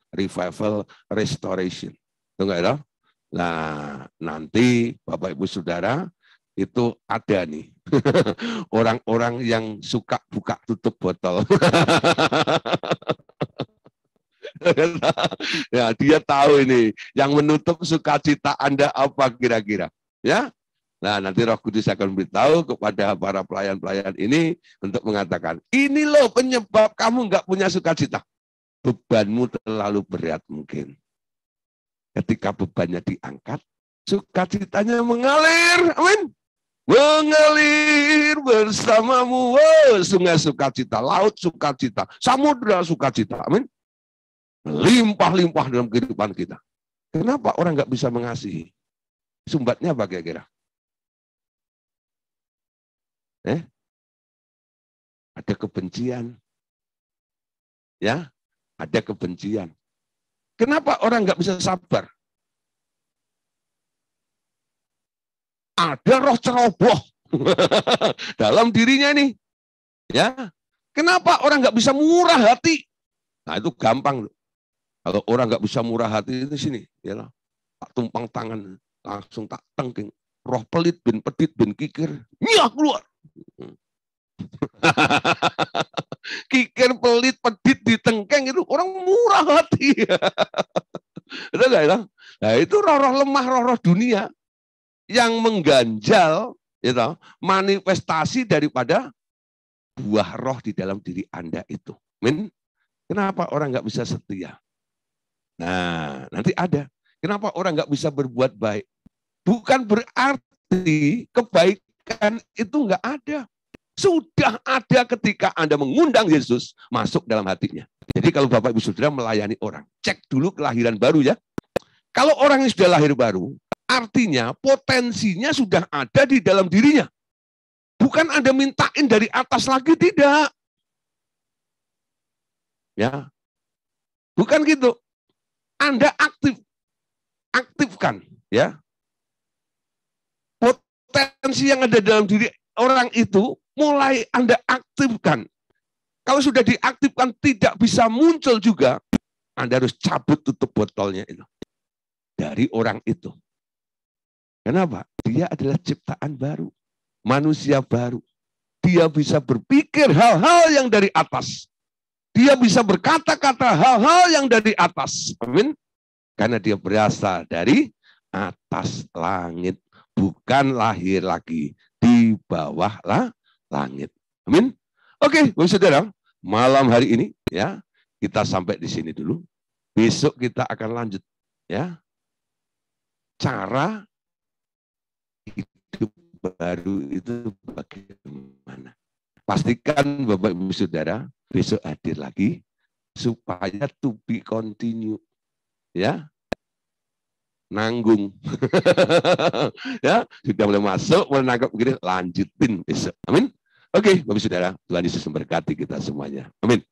revival restoration, tunggu ya? Nah nanti Bapak Ibu Saudara itu ada nih orang-orang yang suka buka tutup botol. Ya, dia tahu ini yang menutup sukacita Anda apa kira-kira. Ya, nah nanti Roh Kudus akan beritahu kepada para pelayan-pelayan ini untuk mengatakan, ini loh penyebab kamu nggak punya sukacita. Bebanmu terlalu berat mungkin. Ketika bebannya diangkat, sukacitanya mengalir. Amin. Mengalir bersamamu, sungai sukacita, laut sukacita, samudra sukacita, amin. Limpah-limpah dalam kehidupan kita. Kenapa orang nggak bisa mengasihi? Sumbatnya apa kira-kira? Ada kebencian, ya, ada kebencian. Kenapa orang nggak bisa sabar? Ada roh ceroboh dalam dirinya nih. Ya, kenapa orang nggak bisa murah hati? Nah itu gampang. Kalau orang nggak bisa murah hati itu sini, ya tak tumpang tangan, langsung tak tengking. Roh pelit bin pedit bin kikir, nyah keluar. Kikir pelit pedit ditengkeng itu orang murah hati. Itu nggak ya? Nah itu roh-roh lemah, roh-roh dunia yang mengganjal gitu, manifestasi daripada buah roh di dalam diri Anda itu. Amin. Kenapa orang nggak bisa setia? Nah, nanti ada. Kenapa orang nggak bisa berbuat baik? Bukan berarti kebaikan itu nggak ada. Sudah ada ketika Anda mengundang Yesus masuk dalam hatinya. Jadi kalau Bapak Ibu Saudara melayani orang, cek dulu kelahiran baru ya. Kalau orang yang sudah lahir baru, artinya potensinya sudah ada di dalam dirinya. Bukan Anda mintain dari atas lagi, tidak. Ya. Bukan gitu. Anda aktifkan ya. Potensi yang ada dalam diri orang itu mulai Anda aktifkan. Kalau sudah diaktifkan tidak bisa muncul juga, Anda harus cabut tutup botolnya itu dari orang itu. Kenapa? Dia adalah ciptaan baru, manusia baru. Dia bisa berpikir hal-hal yang dari atas. Dia bisa berkata-kata hal-hal yang dari atas. Amin. Karena dia berasal dari atas langit. Bukan lahir lagi di bawah langit. Amin. Oke, Bapak Saudara, malam hari ini ya kita sampai di sini dulu. Besok kita akan lanjut ya. Cara hidup baru itu bagaimana? Pastikan Bapak Ibu Saudara besok hadir lagi supaya to be continue. Ya. Nanggung. Ya, sudah mulai masuk, mulai nangkap begini, lanjutin besok. Amin. Oke, Bapak Saudara, Tuhan Yesus memberkati kita semuanya. Amin.